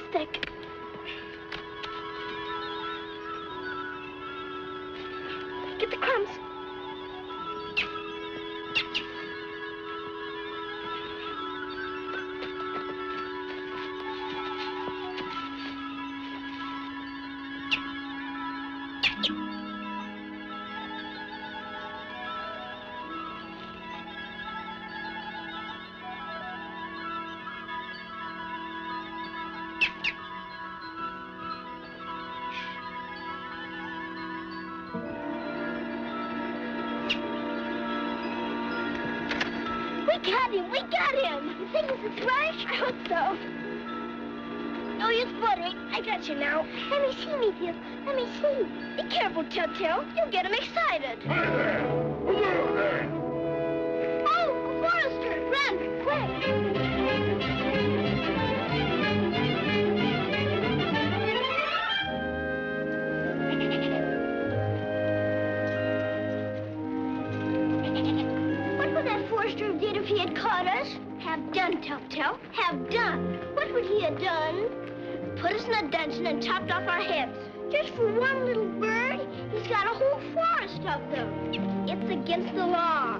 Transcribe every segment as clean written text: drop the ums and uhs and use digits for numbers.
stick. Get the crumbs. We got him! You think it's a thrush? I hope so. No use fluttering. I got you now. Let me see, Meteor. Let me see. Be careful, Telltale. You'll get him excited. Hi there! Hello there! Oh, Forrester! Run, quick! What would that Forrester have did if he had caught us? Have done, Telltale. Have done. What would he have done? Put us in a dungeon and chopped off our heads. Just for one little bird, he's got a whole forest of them. It's against the law.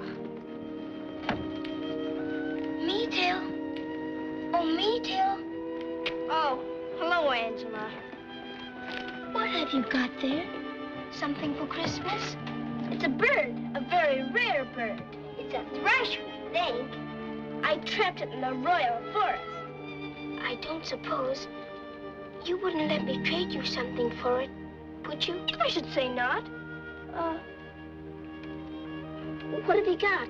Meteor. Oh, Meteor. Oh, hello, Angela. What have you got there? Something for Christmas? It's a bird, a very rare bird. It's a thrush, I think. I trapped it in the royal forest. I don't suppose you wouldn't let me trade you something for it, would you? I should say not. What have you got?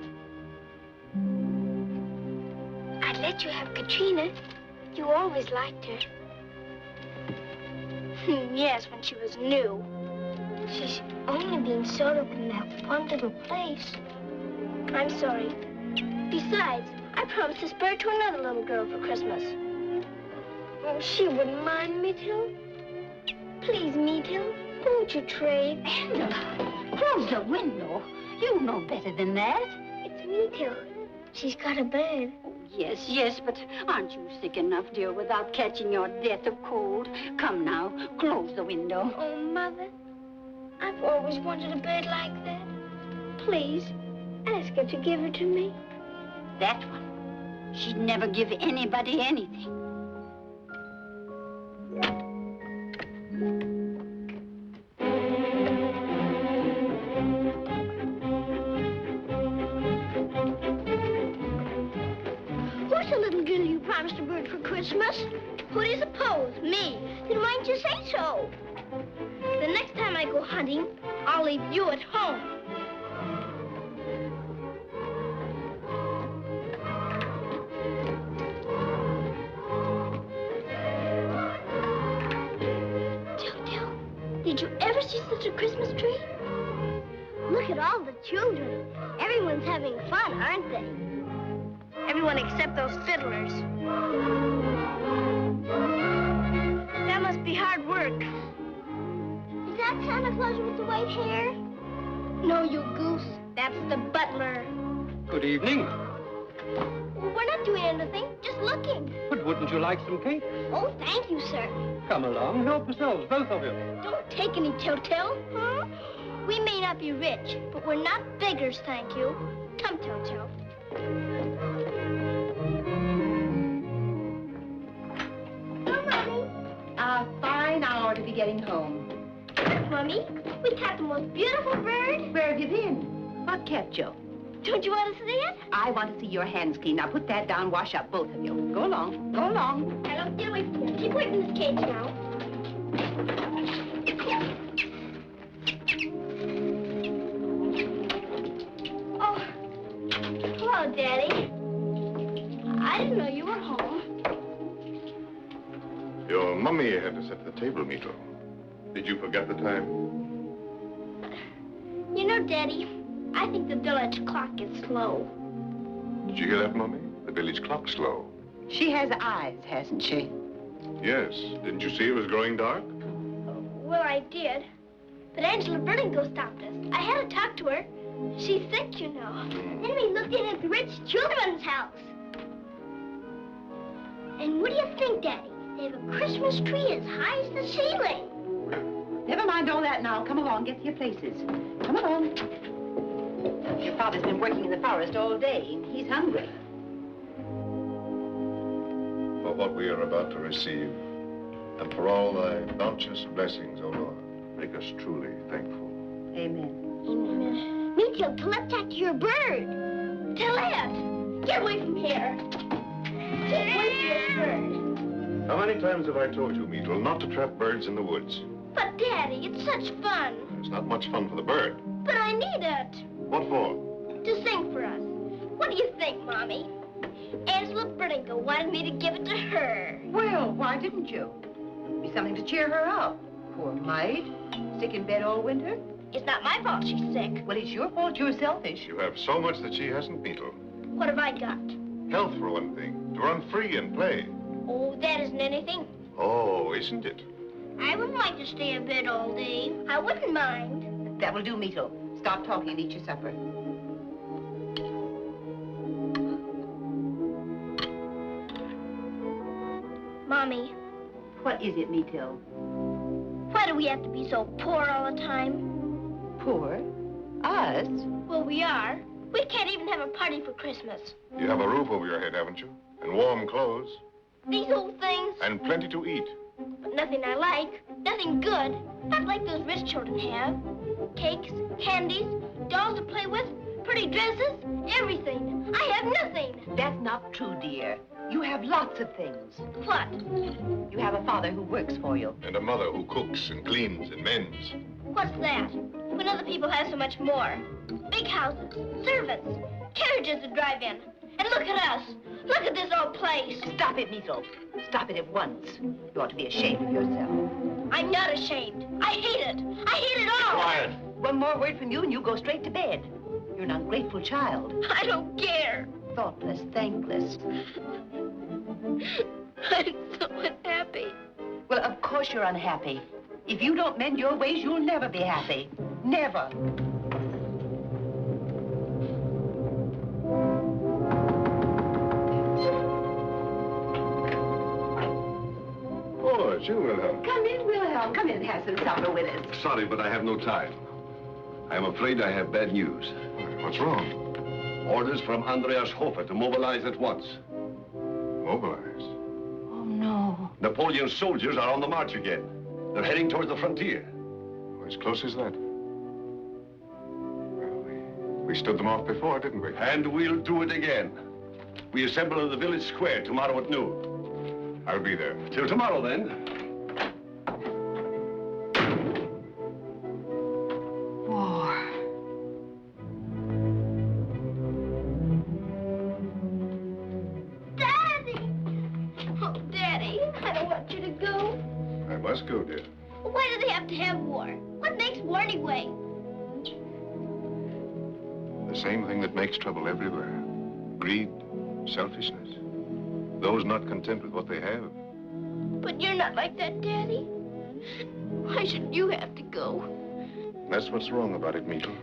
I'd let you have Katrina. You always liked her. Yes, when she was new. She's only been sort of in that one little place. I'm sorry. Besides, I promised this bird to another little girl for Christmas. Oh, she wouldn't mind, Meteor. Please, Meteor, won't you trade? Angela, close the window. You know better than that. It's Meteor. She's got a bird. Oh, yes, but aren't you sick enough, dear, without catching your death of cold? Come now, close the window. Oh, Mother, I've always wanted a bird like that. Please, ask her to give her to me. That one, she'd never give anybody anything. Who's the little girl you promised a bird for Christmas? Who do you suppose? Me. Then why didn't you say so? The next time I go hunting, I'll leave you at home. Telltale, did you ever see such a Christmas tree? Look at all the children. Everyone's having fun, aren't they? Everyone except those fiddlers. That must be hard work. Is that Santa Claus with the white hair? No, you goose. That's the butler. Good evening. We're not doing anything, just looking. But wouldn't you like some cake? Oh, thank you, sir. Come along, help yourselves, both of you. Don't take any, Telltale. Huh? We may not be rich, but we're not beggars, thank you. Come, Telltale. Hello, Mommy. A fine hour to be getting home. Look, Mommy, we caught the most beautiful bird. Where have you been? What kept you? Don't you want to see it? I want to see your hands clean. Now put that down, wash up, both of you. Go along, go along. I don't get away from you. Keep away from this cage now. Oh, hello, Daddy. I didn't know you were home. Your mummy had to set the table, Mito. Did you forget the time? You know, Daddy, I think the village clock is slow. Did you hear that, Mummy? The village clock's slow. She has eyes, hasn't she? Yes. Didn't you see it was growing dark? Well, I did. But Angela Vertigo stopped us. I had to talk to her. She's sick, you know. Then we looked in at the rich children's house. And what do you think, Daddy? They have a Christmas tree as high as the ceiling. Never mind all that now. Come along, get to your places. Come along. Your father's been working in the forest all day, and he's hungry. For what we are about to receive, and for all thy bounteous blessings, O Lord, make us truly thankful. Amen. Amen. Meetil, Colette after your bird. Colette, get away from here. Get away from this bird. How many times have I told you, Meetle, not to trap birds in the woods? But, Daddy, it's such fun. It's not much fun for the bird. But I need it. What for? To sing for us. What do you think, Mommy? Angela Brinko wanted me to give it to her. Well, why didn't you? It'd be something to cheer her up. Poor mite. Sick in bed all winter. It's not my fault she's sick. Well, it's your fault you're selfish. You have so much that she hasn't, Meetle. What have I got? Health, for one thing. To run free and play. Oh, that isn't anything. Oh, isn't it? I wouldn't like to stay in bed all day. I wouldn't mind. That will do, Meetle. Stop talking and eat your supper. Mommy, What is it, Meetil? why do we have to be so poor all the time? Poor? Us? Well, we are. We can't even have a party for Christmas. You have a roof over your head, haven't you? And warm clothes. These old things, And plenty to eat. but nothing I like. Nothing good. Not like those rich children have. Cakes, candies, dolls to play with, pretty dresses, everything. I have nothing. That's not true, dear. You have lots of things. What? You have a father who works for you. And a mother who cooks and cleans and mends. What's that? When other people have so much more. Big houses, servants, carriages to drive in. And look at us. Look at this old place. Stop it, Meetle. Stop it at once. You ought to be ashamed of yourself. I'm not ashamed. I hate it. I hate it all. Quiet. One more word from you and you go straight to bed. You're an ungrateful child. I don't care. Thoughtless, thankless. I'm so unhappy. Well, of course you're unhappy. If you don't mend your ways, you'll never be happy. Never. Oh, it's you, Wilhelm. Come in, Wilhelm. Come in and have some supper with us. Sorry, but I have no time. I am afraid I have bad news. What's wrong? Orders from Andreas Hofer to mobilize at once. Mobilize. Oh, no. Napoleon's soldiers are on the march again. They're heading towards the frontier. Oh, as close as that. Well, we stood them off before, didn't we? And we'll do it again. We assemble in the village square tomorrow at noon. I'll be there. Till tomorrow, then. War. Daddy! Oh, Daddy, I don't want you to go. I must go, dear. Why do they have to have war? What makes war anyway? The same thing that makes trouble everywhere. Greed, selfishness. Those not content with what they have. But you're not like that, Daddy. Why should you have to go? That's what's wrong about it, Meetle.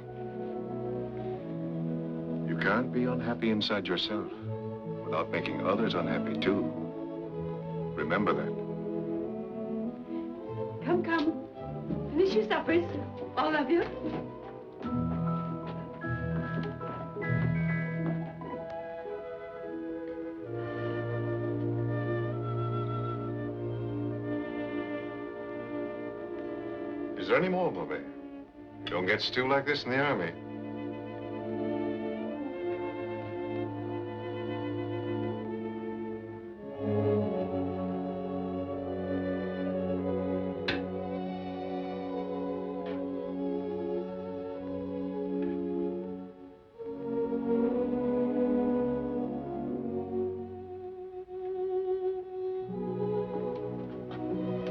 You can't be unhappy inside yourself without making others unhappy, too. Remember that. Come, come. Finish your suppers, all of you. Is there any more, Mauvais? You don't get stew like this in the army.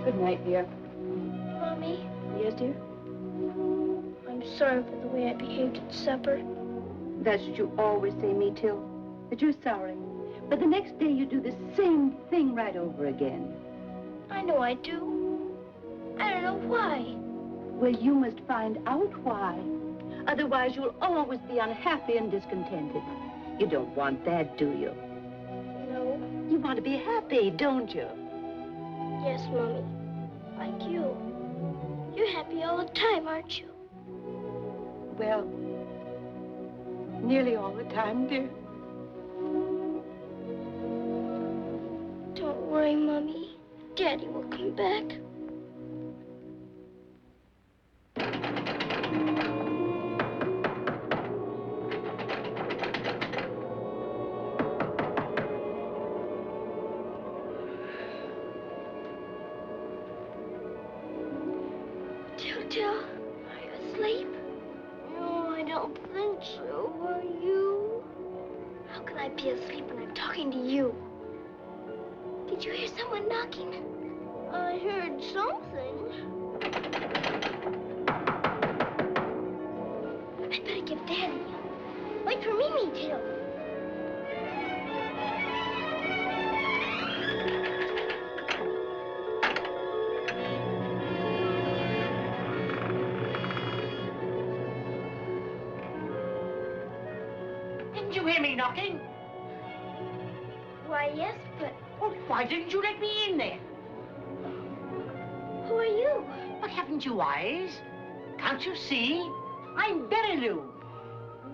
Good night, dear. Mommy, Yes, dear? I'm sorry for the way I behaved at supper. That's what you always say, Meetil, that you're sorry. But the next day you do the same thing right over again. I know I do. I don't know why. Well, you must find out why. Otherwise, you'll always be unhappy and discontented. You don't want that, do you? No. You want to be happy, don't you? Yes, Mommy. Like you. You're happy all the time, aren't you? Well, nearly all the time, dear. Don't worry, Mommy. Daddy will come back. Till, are you asleep? No, I don't think so. Are you? How can I be asleep when I'm talking to you? Did you hear someone knocking? I heard something. I'd better give Daddy. Wait for Mimi, Till. Didn't you hear me knocking? Why, yes, but Well, why didn't you let me in there? who are you? But haven't you eyes? Can't you see? I'm Berry Lou.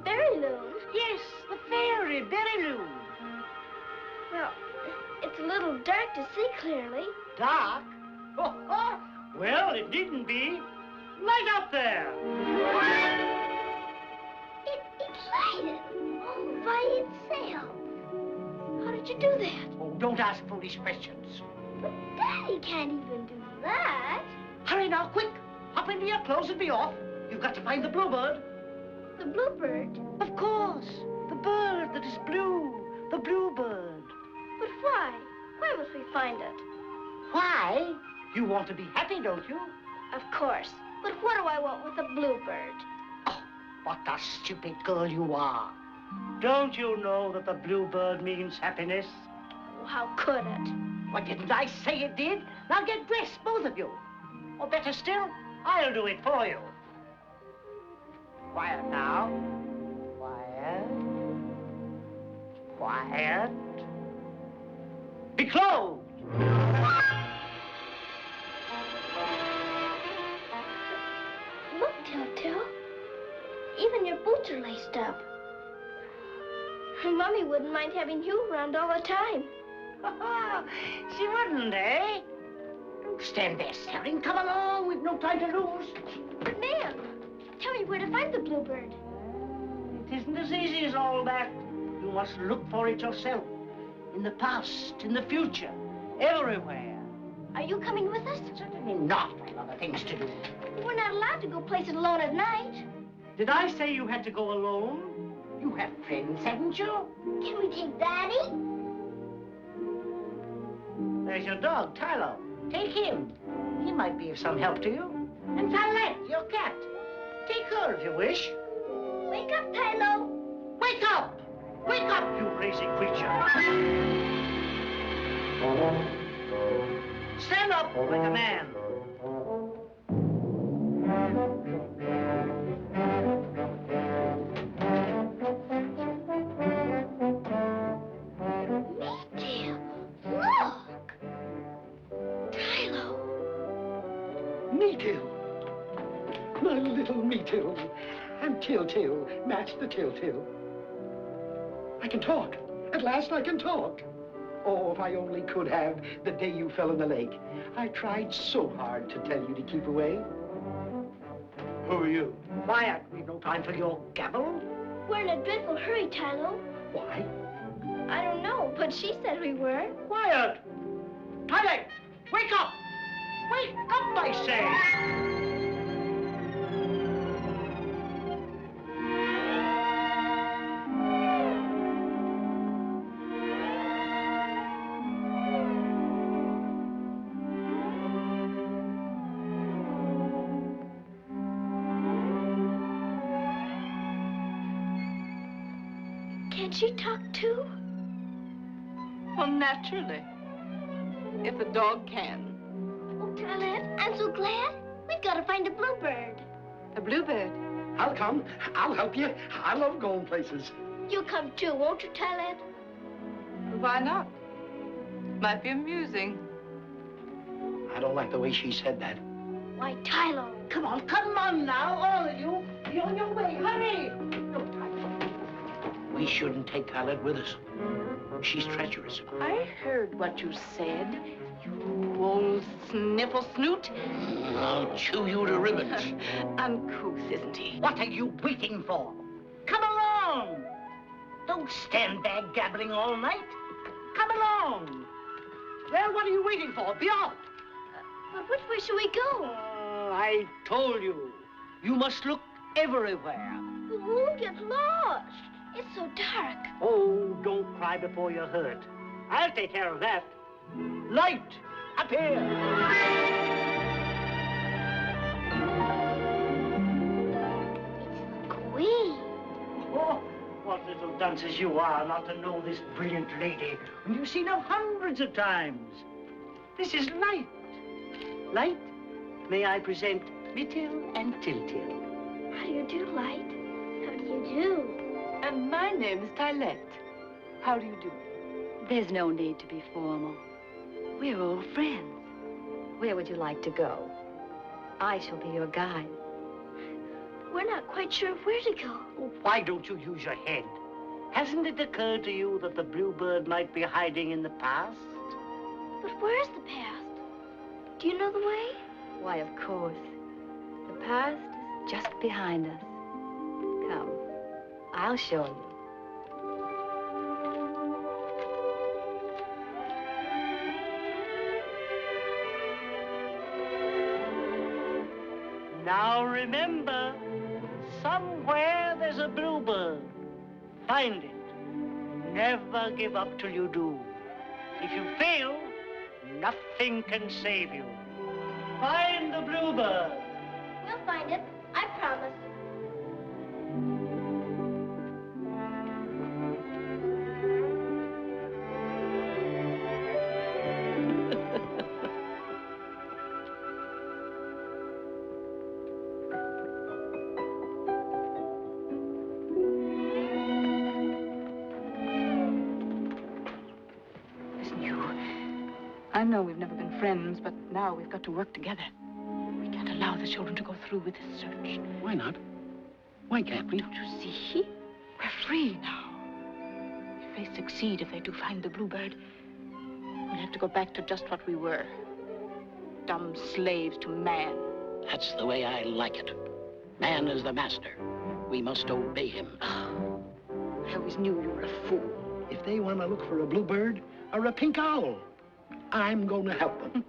Berry Loon? Yes, the fairy Berry Lou. Well, it's a little dark to see clearly. Dark? Well, it needn't be. Light up there. It's lighted all by itself. How did you do that? Oh, don't ask foolish questions. But Daddy can't even do that. Hurry now, quick. Hop into your clothes and be off. You've got to find the bluebird. The bluebird. Of course. The bird that is blue. The bluebird. But why? Why must we find it? Why? You want to be happy, don't you? Of course. But what do I want with a bluebird? Oh, what a stupid girl you are. Don't you know that the bluebird means happiness? Oh, how could it? Why, didn't I say it did? Now get dressed, both of you. Or better still, I'll do it for you. Quiet now. Quiet. Quiet. Be clothed. Look, Till. Even your boots are laced up. Mommy wouldn't mind having you around all the time. She wouldn't, eh? Don't stand there staring. Come along, we've no time to lose. But, Ma'am, tell me where to find the bluebird. It isn't as easy as all that. You must look for it yourself. In the past, in the future, everywhere. Are you coming with us? Certainly not. I have other things to do. We're not allowed to go places alone at night. Did I say you had to go alone? You have friends, haven't you? Can we take Daddy? There's your dog, Tylo. Take him. He might be of some help to you. And Tylette, your cat. Take her if you wish. Wake up, Tylo. Wake up! Wake up, you lazy creature. Stand up like a man. Maytail, look. Tylo. Maytail. My little Maytail. And Telltale, Master Telltale. I can talk. At last I can talk. Oh, if I only could have the day you fell in the lake. I tried so hard to tell you to keep away. Who are you? Quiet. We've no time for your gabble. We're in a dreadful hurry, Tylo. Why? I don't know, but she said we were. Quiet. Tylette, wake up. Wake up, I say. Can she talk too? Well, naturally. If a dog can. Oh, Tylette, I'm so glad. We've got to find a bluebird. A bluebird. I'll come. I'll help you. I love going places. You'll come too, won't you, Tylette? Why not? Might be amusing. I don't like the way she said that. Why, Tylo. Come on now, all of you. Be on your way, hurry! No, Tyler. We shouldn't take Tyler with us. She's treacherous. I heard what you said, you old sniffle snoot. I'll chew you to ribbons. Uncouth, isn't he? What are you waiting for? Come along! Don't stand there gabbling all night. Come along! Well, what are you waiting for? Be off! But which way should we go? I told you. You must look everywhere. But we'll get lost. It's so dark. Oh, don't cry before you're hurt. I'll take care of that. Light! Up here! It's the Queen. Oh, what little dunces you are not to know this brilliant lady when you've seen her hundreds of times. This is Light. Light, may I present Mittil and Tiltil? How do you do, Light? How do you do? And my name's Tylette. How do you do? There's no need to be formal. We're old friends. Where would you like to go? I shall be your guide. We're not quite sure of where to go. Why don't you use your head? Hasn't it occurred to you that the bluebird might be hiding in the past? But where's the past? Do you know the way? Why, of course. The past is just behind us. Come, I'll show you. Now remember, somewhere there's a bluebird. Find it. Never give up till you do. If you fail, nothing can save you. Find the bluebird. We'll find it. I promise. I know we've never been friends, but now we've got to work together. We can't allow the children to go through with this search. Why not? Why can't we? Don't you see? We're free now. If they succeed, if they do find the bluebird, we'll have to go back to just what we were. Dumb slaves to man. That's the way I like it. Man is the master. We must obey him. I always knew you were a fool. If they want to look for a bluebird or a pink owl, I'm going to help them.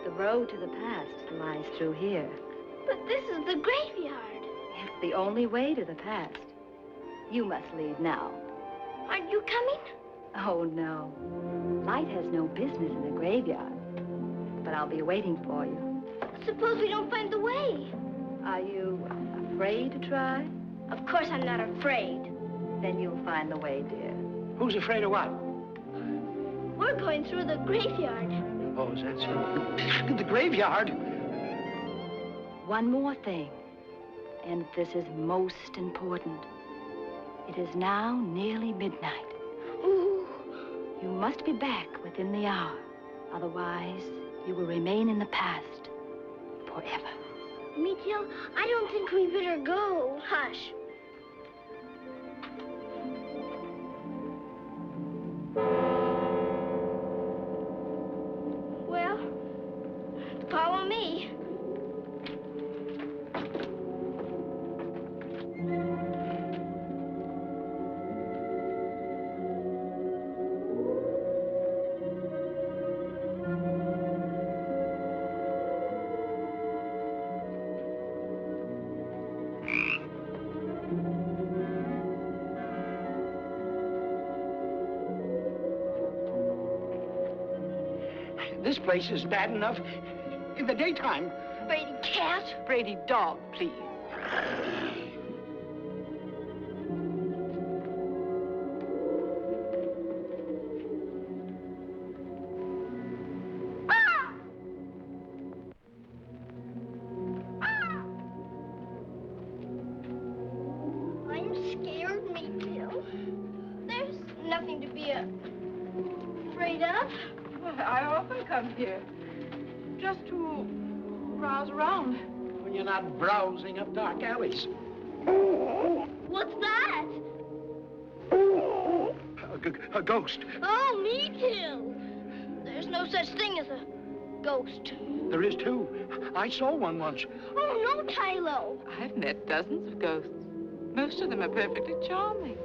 The road to the past lies through here. But this is the graveyard. It's the only way to the past. You must leave now. Aren't you coming? Oh, no. Light has no business in the graveyard. But I'll be waiting for you. Suppose we don't find the way. Are you afraid to try? Of course I'm not afraid. Then you'll find the way, dear. Who's afraid of what? We're going through the graveyard. Oh, is that so? The graveyard? One more thing, and this is most important. It is now nearly midnight. Ooh. You must be back within the hour. Otherwise, you will remain in the past forever. Mittil, I don't think we better go. Hush. Well, follow me. This place is bad enough in the daytime. Brady cat. Brady dog, please. I'm scared, me too. There's nothing to be afraid of. Well, I often come here just to browse around. When you're not browsing up dark alleys. What's that? A ghost. Oh, me too. There's no such thing as a ghost. There is too. I saw one once. Oh, no, Tylo. I've met dozens of ghosts. Most of them are perfectly charming.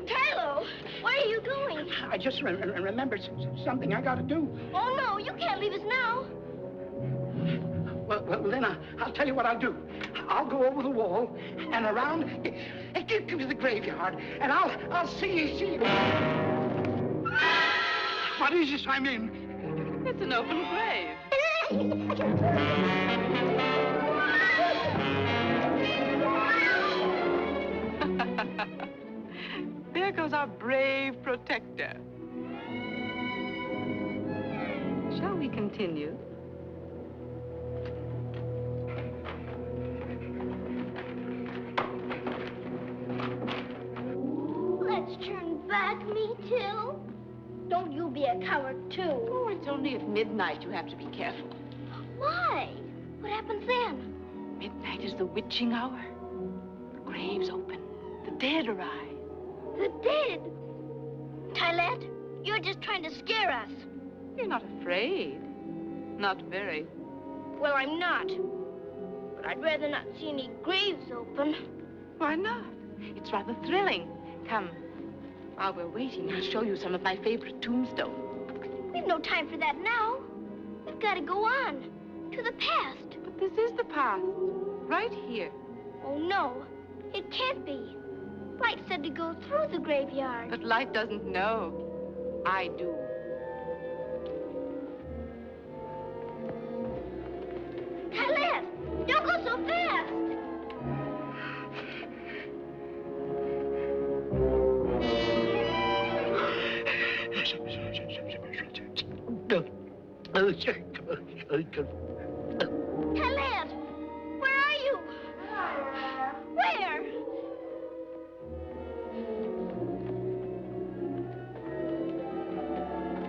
Tylo, where are you going? I just remembered something I got to do. Oh, no, you can't leave us now. Well, then I'll tell you what I'll do. I'll go over the wall and around to the graveyard, and I'll see. What is this I'm in? It's an open grave. There goes our brave protector. Shall we continue? Let's turn back, me too. Don't you be a coward, too. Oh, it's only at midnight you have to be careful. Why? What happens then? Midnight is the witching hour. The grave's open. The dead arise. The dead. Tylette, you're just trying to scare us. You're not afraid. Not very. Well, I'm not. But I'd rather not see any graves open. Why not? It's rather thrilling. Come. While we're waiting, I'll show you some of my favorite tombstones. We've no time for that now. We've got to go on. To the past. But this is the past. Right here. Oh, no. It can't be. Light said to go through the graveyard. But Light doesn't know. I do. Tylette, don't go so fast. Tylette, where are you? Where?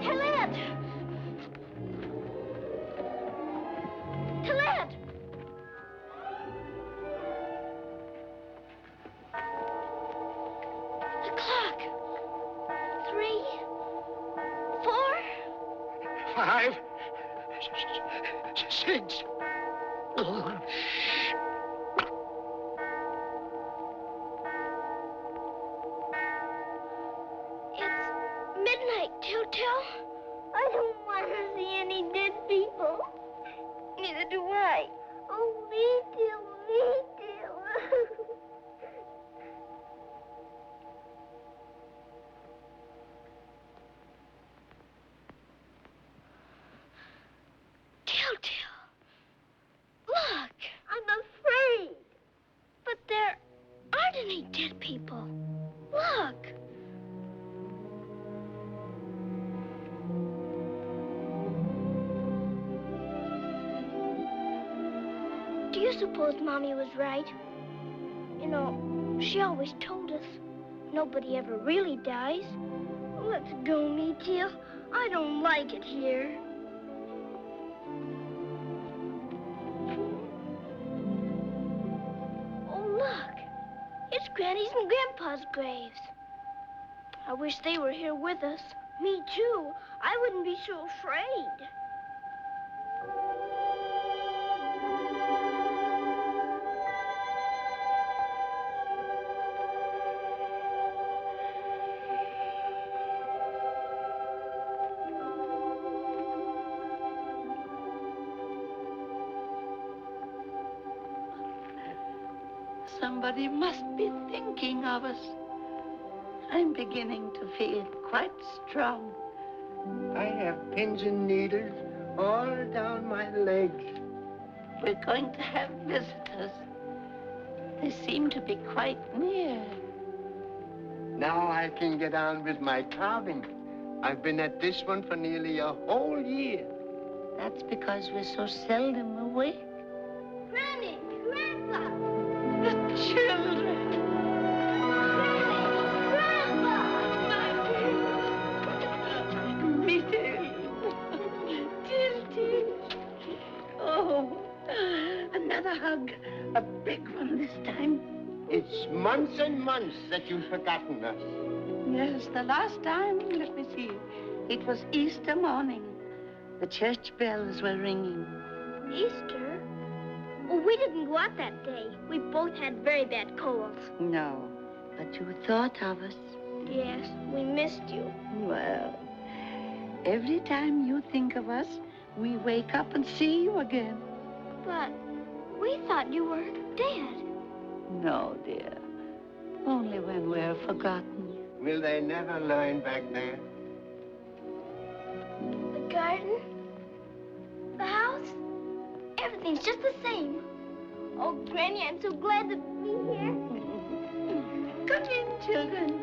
Tylette! Tylette! The clock. 3, 4. 5, 6. It's midnight, Telltale. I don't want to see any dead people. Neither do I. Oh, me too, me too. Telltale. Look, I'm afraid. But there aren't any dead people. Look. Do you suppose Mommy was right? You know, she always told us nobody ever really dies. Let's go, Meteor. I don't like it here. Oh, look. It's Granny's and Grandpa's graves. I wish they were here with us. Me too. I wouldn't be so afraid. Somebody must be thinking of us. I'm beginning to feel quite strong. I have pins and needles all down my legs. We're going to have visitors. They seem to be quite near. Now I can get on with my carving. I've been at this one for nearly a whole year. That's because we're so seldom awake. Granny, Grandpa, The children. Grandpa! Meeting. Tilty. Oh, another hug. A big one this time. It's months and months that you've forgotten us. Yes, the last time, let me see. It was Easter morning. The church bells were ringing. Easter? Well, we didn't go out that day. We both had very bad colds. No, but you thought of us. Yes, we missed you. Well, every time you think of us, we wake up and see you again. But we thought you were dead. No, dear. Only when we're forgotten. Will they never learn back there? The garden, the house, everything's just the same. Oh, Granny, I'm so glad to be here. Come in, children.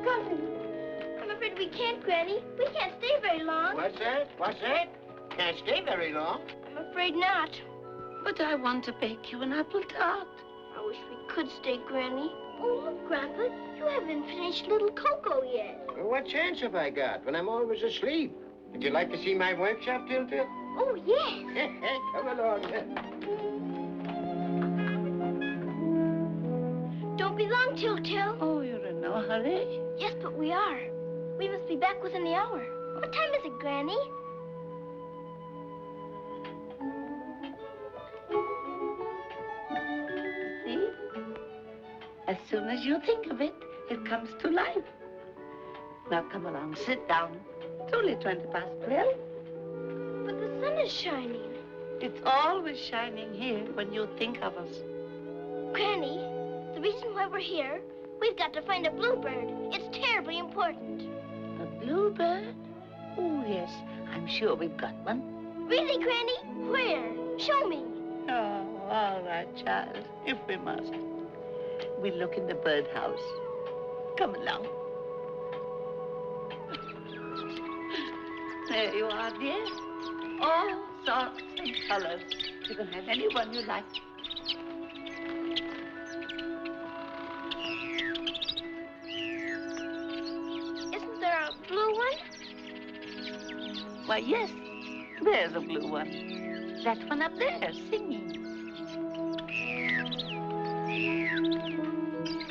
Come in. I'm afraid we can't, Granny. We can't stay very long. What's that? What's that? Can't stay very long. I'm afraid not. But I want to bake you an apple tart. I wish we could stay, Granny. Oh, look, Grandpa, you haven't finished little Coco yet. Well, what chance have I got when I'm always asleep? Would you like to see my workshop, Tiltil? Oh, yes. Come along. Don't be long, Till. Oh, you're in no hurry. Yes, but we are. We must be back within the hour. What time is it, Granny? See? As soon as you think of it, it comes to life. Now come along, sit down. It's only 12. But the sun is shining. It's always shining here when you think of us. Granny, the reason why we're here, we've got to find a bluebird. It's terribly important. A bluebird? Oh, yes. I'm sure we've got one. Really, Granny? Where? Show me. Oh, all right, child, if we must. We'll look in the birdhouse. Come along. There you are, dear. All sorts and colors. You can have any one you like. Isn't there a blue one? Why, yes, there's a blue one. That one up there, singing.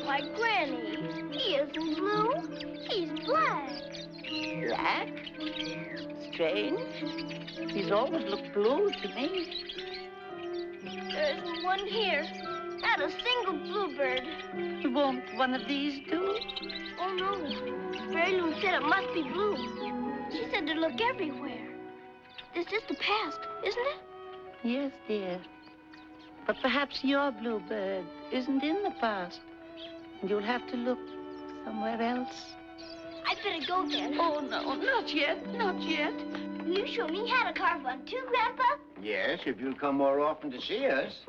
Why, Granny, he isn't blue. He's black. Black? Strange. He's always looked blue to me. There isn't one here. Not a single bluebird. Won't one of these do? Oh, no. Mary Lou said it must be blue. She said to look everywhere. It's just the past, isn't it? Yes, dear. But perhaps your bluebird isn't in the past. And you'll have to look somewhere else. I'd better go then. Oh, no, not yet, not yet. Will you show me how to carve one too, Grandpa? Yes, if you'll come more often to see us.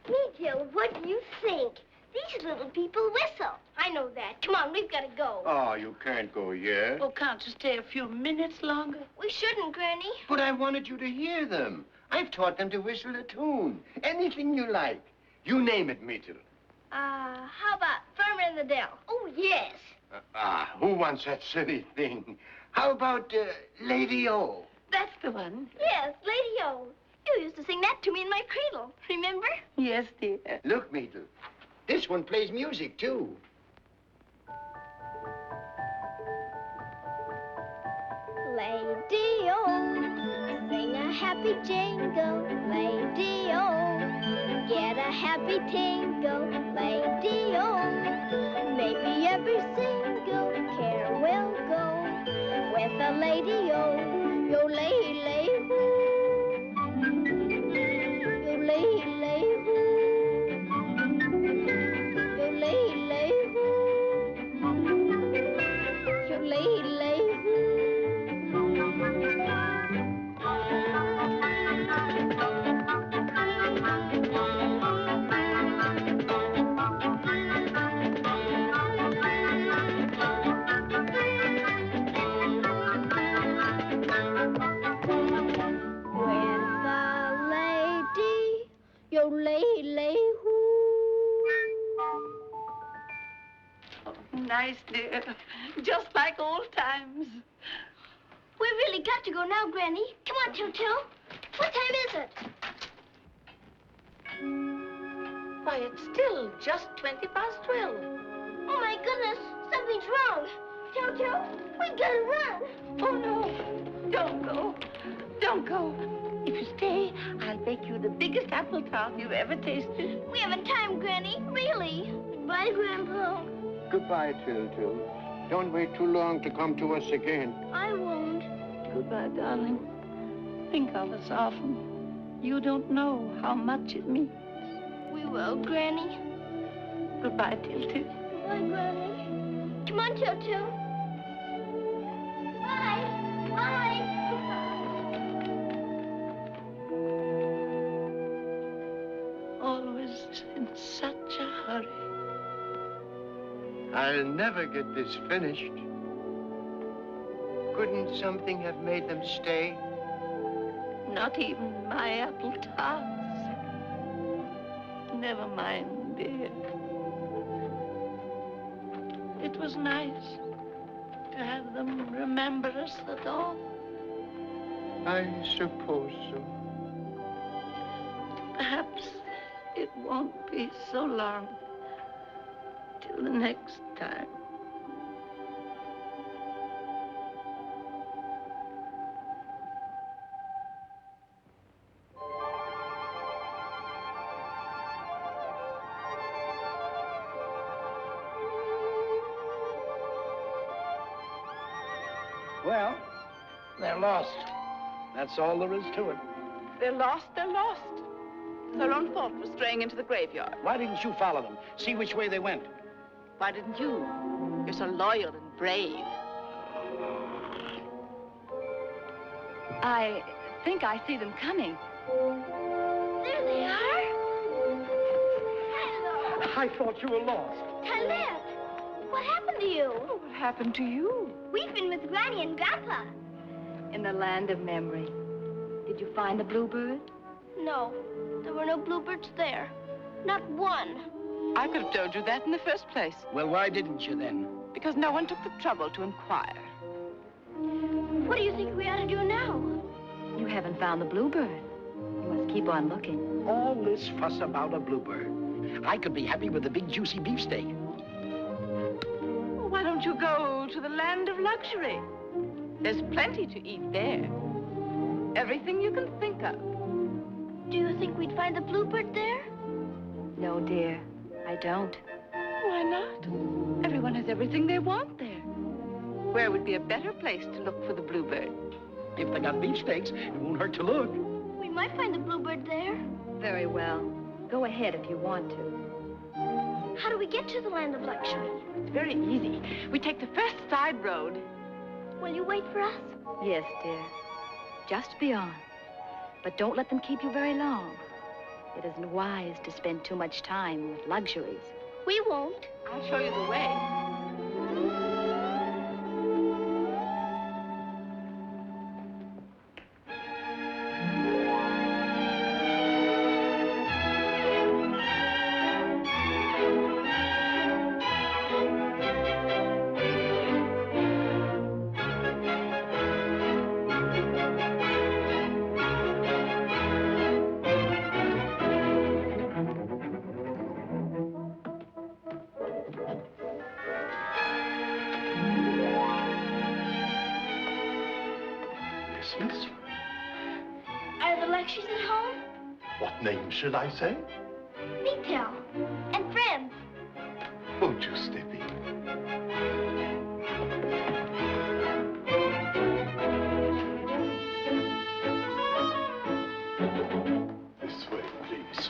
Me too. What do you think? These little people whistle. I know that. Come on, we've got to go. Oh, you can't go yet. Oh, can't you stay a few minutes longer? We shouldn't, Granny. But I wanted you to hear them. I've taught them to whistle a tune. Anything you like. You name it, Myrtle. How about Farmer in the Dell? Oh, yes. Who wants that silly thing? How about Lady O? That's the one. Yes, Lady O. You used to sing that to me in my cradle, remember? Yes, dear. Look, Myrtle. This one plays music, too. Lady O, sing a happy jingle. Lady O, get a happy tingle. Lady O, maybe every single care will go with a Lady O. Yo, lay, lay, hoo. Yo, lay, lay, hoo. Yo, lay, lay, hoo. Yo, lay, lay, hoo. nice, dear. Just like old times. We really got to go now, Granny. Come on, Till. What time is it? Why, it's still just 20 past 12. Oh, my goodness. Something's wrong. Till, we gotta run. Oh, no. Don't go. Don't go. If you stay, I'll bake you the biggest apple tart you've ever tasted. We haven't time, Granny. Really. Goodbye, Grandpa. Goodbye, Till. Don't wait too long to come to us again. I won't. Goodbye, darling. Think of us often. You don't know how much it means. We will, Granny. Goodbye, Till. Goodbye, Granny. Come on, Till. Bye. Bye. Always in such a hurry. I'll never get this finished. Couldn't something have made them stay? Not even my apple tarts. Never mind, dear. It was nice to have them remember us at all. I suppose so. Perhaps it won't be so long till the next time. Well, they're lost. That's all there is to it. They're lost, they're lost. It's their own fault for straying into the graveyard. Why didn't you follow them? See which way they went. Why didn't you? You're so loyal and brave. I think I see them coming. There they are. Hello. I thought you were lost. Talib. What happened to you? Oh, what happened to you? We've been with Granny and Grandpa. In the land of memory. Did you find the bluebird? No, there were no bluebirds there. Not one. I could have told you that in the first place. Well, why didn't you then? Because no one took the trouble to inquire. What do you think we ought to do now? You haven't found the bluebird. You must keep on looking. All this fuss about a bluebird. I could be happy with a big, juicy beefsteak. Well, why don't you go to the land of luxury? There's plenty to eat there. Everything you can think of. Do you think we'd find the bluebird there? No, dear, I don't. Why not? Everyone has everything they want there. Where would be a better place to look for the bluebird? If they got beefsteaks, it won't hurt to look. We might find the bluebird there. Very well. Go ahead if you want to. How do we get to the land of luxury? It's very easy. We take the first side road. Will you wait for us? Yes, dear. Just beyond. But don't let them keep you very long. It isn't wise to spend too much time with luxuries. We won't. I'll show you the way. Are the luxuries at home? What name should I say? Retail. And friends. Won't you step in? This way, please.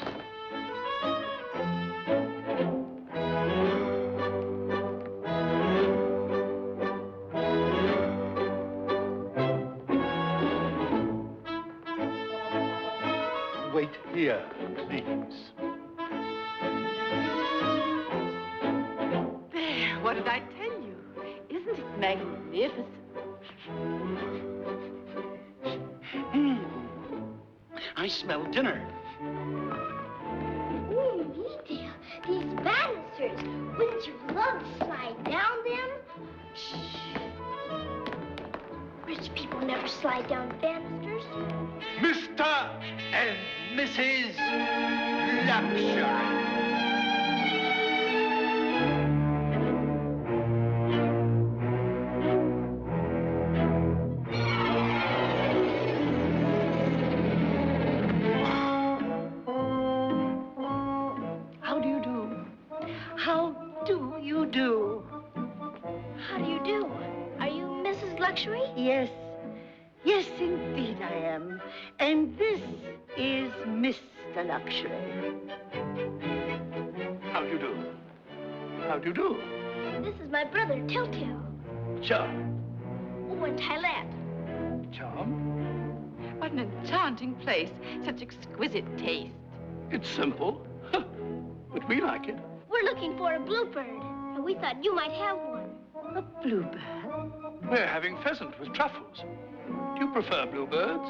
Wait here, please. There, what did I tell you? Isn't it magnificent? I smell dinner. Retail. These banisters. Wouldn't you love to slide down never slide down banisters. Mr. and Mrs. Luxury. How do you do? How do you do? How do you do? Are you Mrs. Luxury? Yes. Yes, indeed I am. And this is Mr. Luxury. How do you do? How do you do? This is my brother, Telltale. Charm. Oh, in Thailand. Charm? What an enchanting place. Such exquisite taste. It's simple, but we like it. We're looking for a bluebird, and we thought you might have one. A bluebird? We're having pheasant with truffles. Do you prefer bluebirds?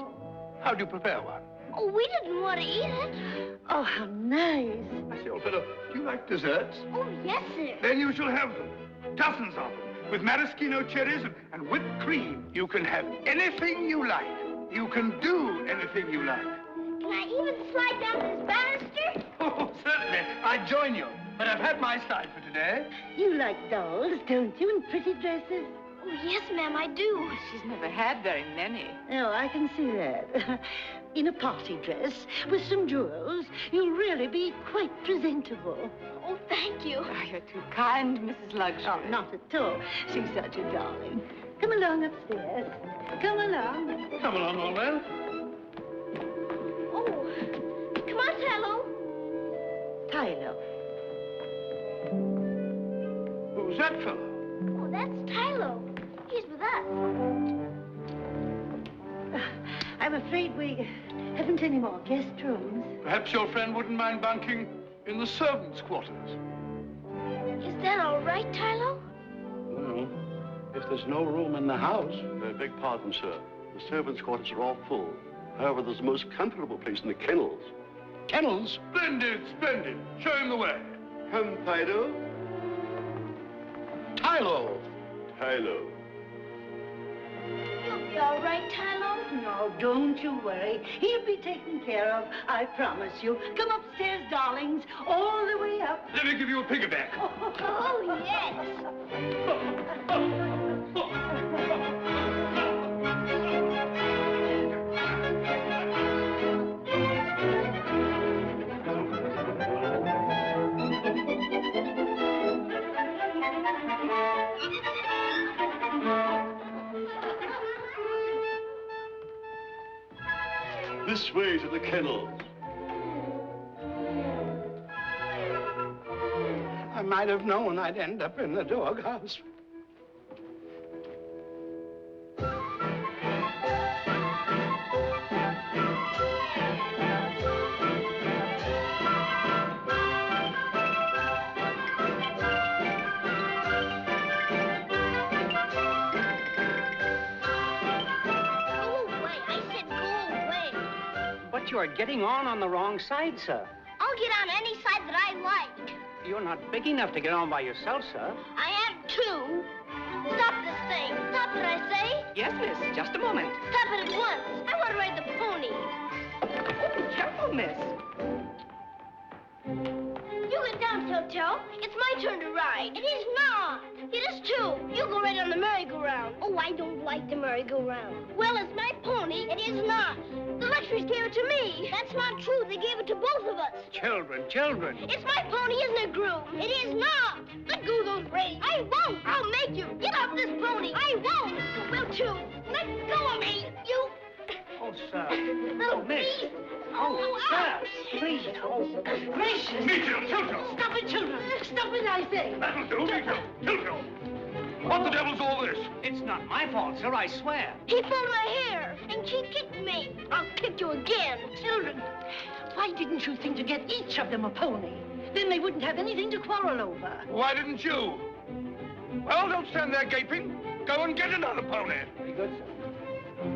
How do you prepare one? Oh, we didn't want to eat it. Oh, how nice. I say, old fellow, do you like desserts? Oh, yes, sir. Then you shall have them. Dozens of them. With maraschino cherries and whipped cream. You can have anything you like. You can do anything you like. Can I even slide down this banister? Oh, certainly. I'd join you. But I've had my slide for today. You like dolls, don't you, and pretty dresses? Oh, yes, ma'am, I do. She's never had very many. Oh, I can see that. In a party dress with some jewels, you'll really be quite presentable. Oh, thank you. Oh, you're too kind, Mrs. Luxury. Oh, not at all. She's such a darling. Come along upstairs. Come along. Come along, old man. Oh, come on, Tylo. Tylo. Who's that fellow? Oh, that's Tylo. He's with us. I'm afraid we haven't any more guest rooms. Perhaps your friend wouldn't mind bunking in the servants' quarters. Is that all right, Tylo? Well, if there's no room in the house... beg pardon, sir. The servants' quarters are all full. However, there's the most comfortable place in the kennels. Kennels? Splendid, splendid. Show him the way. Come, Fido. Tylo. Tylo. You'll be all right, Tylo? No, don't you worry. He'll be taken care of, I promise you. Come upstairs, darlings, all the way up. Let me give you a piggyback. Oh, yes. This way to the kennels. I might have known I'd end up in the doghouse. You're getting on the wrong side, sir. I'll get on any side that I like. You're not big enough to get on by yourself, sir. I am too. Stop this thing. Stop it, I say. Yes, miss. Just a moment. Stop it at once. I want to ride the pony. Oh, be careful, miss. You get down, Telltale. It's my turn to ride. It is not. It is too. You go right on the merry-go-round. Oh, I don't like the merry-go-round. Well, it's my pony. It is not. The Luxuries gave it to me. That's not true. They gave it to both of us. Children, children. It's my pony, isn't it, Groom? It is not. Let go of those reins. I won't. I'll make you. Get off this pony. I won't. You will, too. Let go of me. You... Oh, sir. Little miss. beast. Oh, sir. Please. Oh, Gracious. Mitchell. Stop it, children. Stop it, I say. That'll do, Mitchell. What the devil's all this? It's not my fault, sir, I swear. He pulled my hair, and she kicked me. I'll kick you again. Children, why didn't you think to get each of them a pony? Then they wouldn't have anything to quarrel over. Why didn't you? Well, don't stand there gaping. Go and get another pony. Very good, sir.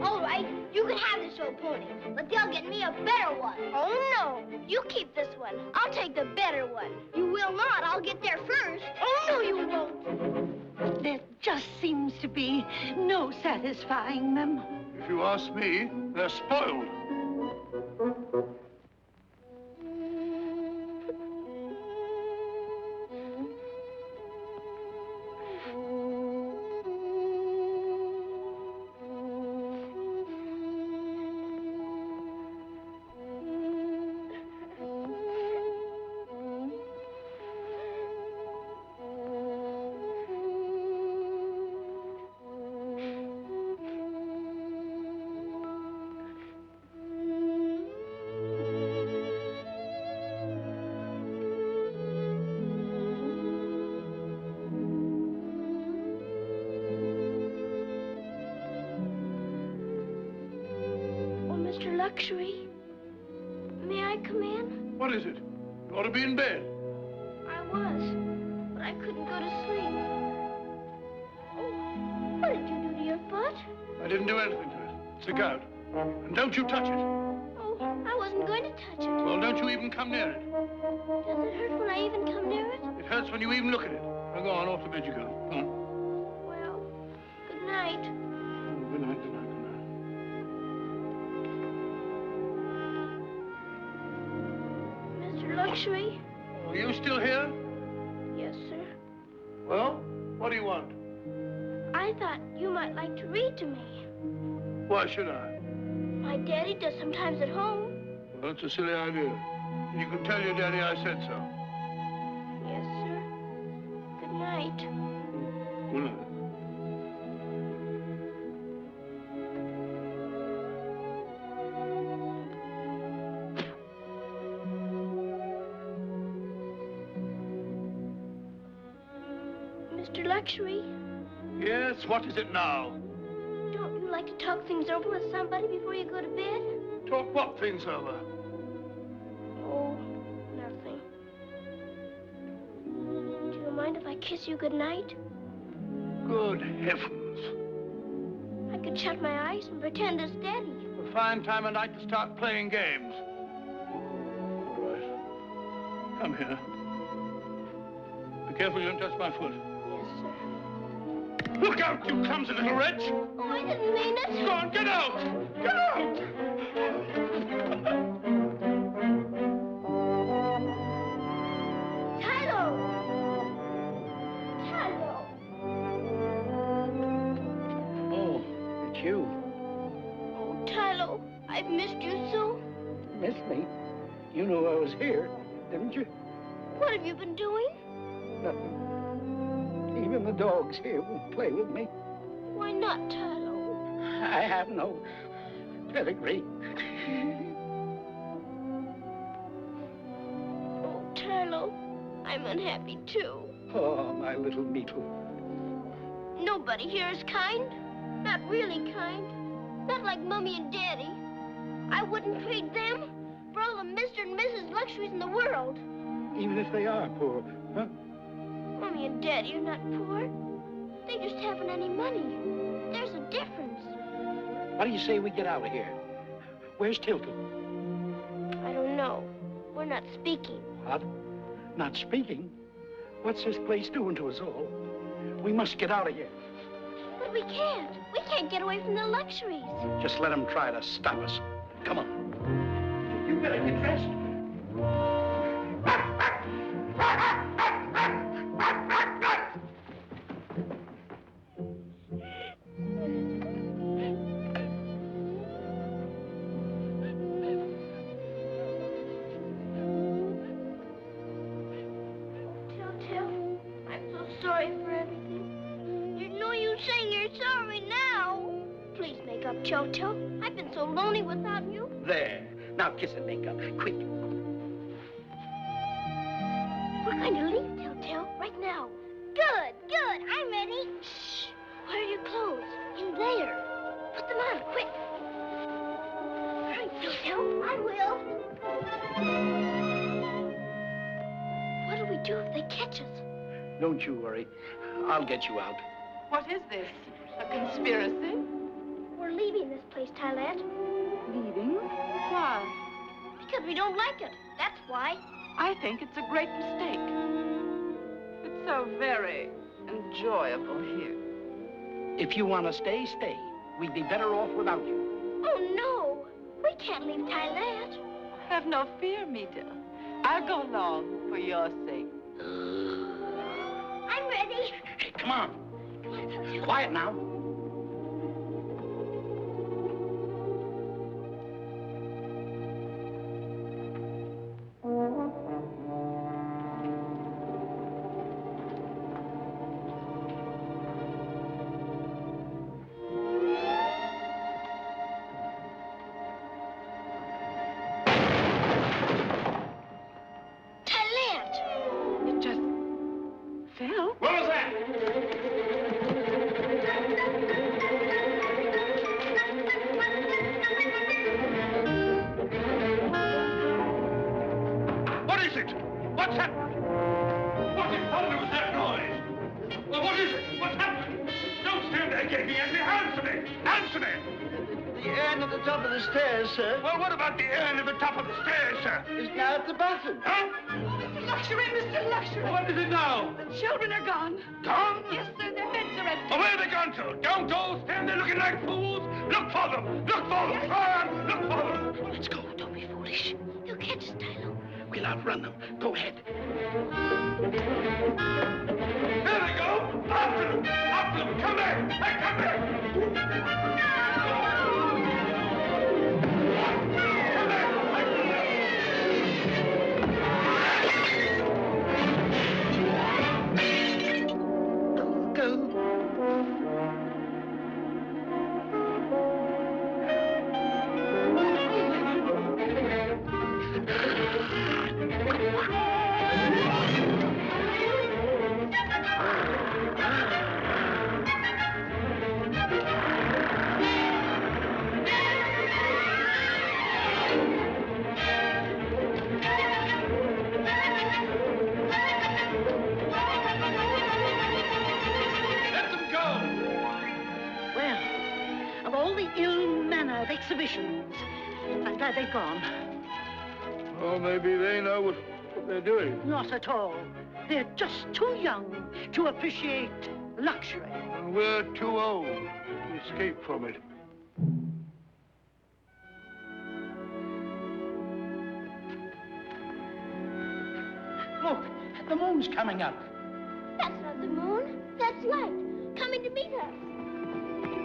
All right, you can have this old pony, but they'll get me a better one. Oh, no. You keep this one. I'll take the better one. You will not. I'll get there first. Oh, no, you won't. There just seems to be no satisfying them. If you ask me, they're spoiled. Mr. Luxury, may I come in? What is it? You ought to be in bed. I was, but I couldn't go to sleep. Oh, what did you do to your foot? I didn't do anything to it. Stick out. And don't you touch it. Oh, I wasn't going to touch it. Well, don't you even come near it. Does it hurt when I even come near it? It hurts when you even look at it. Now go on, off to bed you go. Go on. Well, good night. Oh, good night, good night, good night. Mr. Luxury? Are you still here? Yes, sir. Well, what do you want? I thought you might like to read to me. Why should I? My daddy does sometimes at home. Well, that's a silly idea. You can tell your daddy I said so. Yes, sir. Good night. Good night. Mr. Luxury, Yes, what is it now? don't you like to talk things over with somebody before you go to bed? Talk what things over? Oh, nothing. Do you mind if I kiss you goodnight? Good heavens. I could shut my eyes and pretend it's Daddy. A fine time of night to start playing games. All right. Come here. Be careful you don't touch my foot. Yes, sir. Look out, you clumsy little wretch! Oh, I didn't mean it. Go on, get out! Get out! Tylo! Tylo! Oh, it's you. Oh, Tylo, I've missed you so. Miss me? You knew I was here, didn't you? What have you been doing? Nothing. Even the dogs here won't play with me. Why not, Tylo? I have no pedigree. Oh, Tylo, I'm unhappy too. Oh, my little Meetle. Nobody here is kind. Not really kind. Not like Mummy and Daddy. I wouldn't trade them for all the Mr. and Mrs. Luxuries in the world. Even if they are poor, huh? Mummy and Daddy are not poor. They just haven't any money. There's a difference. What do you say we get out of here? Where's Tilton? I don't know. We're not speaking. What? Not speaking? What's this place doing to us all? We must get out of here. But we can't. We can't get away from the Luxuries. Just let them try to stop us. Come on. You better get dressed. Telltale, I'm so sorry for everything. There's no use saying you're sorry now. Please make up, Telltale. I've been so lonely without you. There. Now kiss and make up. Quick. We're going to leave, Telltale, right now. Good, good. I'm ready. Shh. Where are your clothes? In there. Put them on, quick. Hurry, Telltale. I will. What'll we do if they catch us? Don't you worry. I'll get you out. What is this? A conspiracy? We're leaving this place, Tylette. Leaving? Why? Because we don't like it. That's why. I think it's a great mistake. It's so very enjoyable here. If you want to stay, stay. We'd be better off without you. Oh, no. We can't leave Tylette. Have no fear, Mita. I'll go along for your sake. I'm ready. Hey, come on. Quiet now. It just fell. What was that? What is it? What's happened? What in thunder was that noise? Well, what is it? What's happened? Don't stand there gaping at me. Answer me! Answer me! The urn at the top of the stairs, sir, Well, what about the urn at the top of the stairs, sir? is now at the bottom. Huh? Luxury, Mr. Luxury. What is it now? The children are gone. Gone? Yes, sir, their beds are empty. Well, where have they gone to? Don't all stand there looking like fools. Look for them. Look for them. Try on. Look for them. Let's go. Don't be foolish. You'll catch us, Tylo. We'll outrun them. Go ahead. There they go. After them. After them. Come back. Hey, come back. Come back. Exhibitions. I'm glad they've gone. Well, maybe they know what they're doing. Not at all. They're just too young to appreciate luxury. And we're too old to escape from it. Look, the moon's coming up. That's not the moon. That's light. Coming to meet us.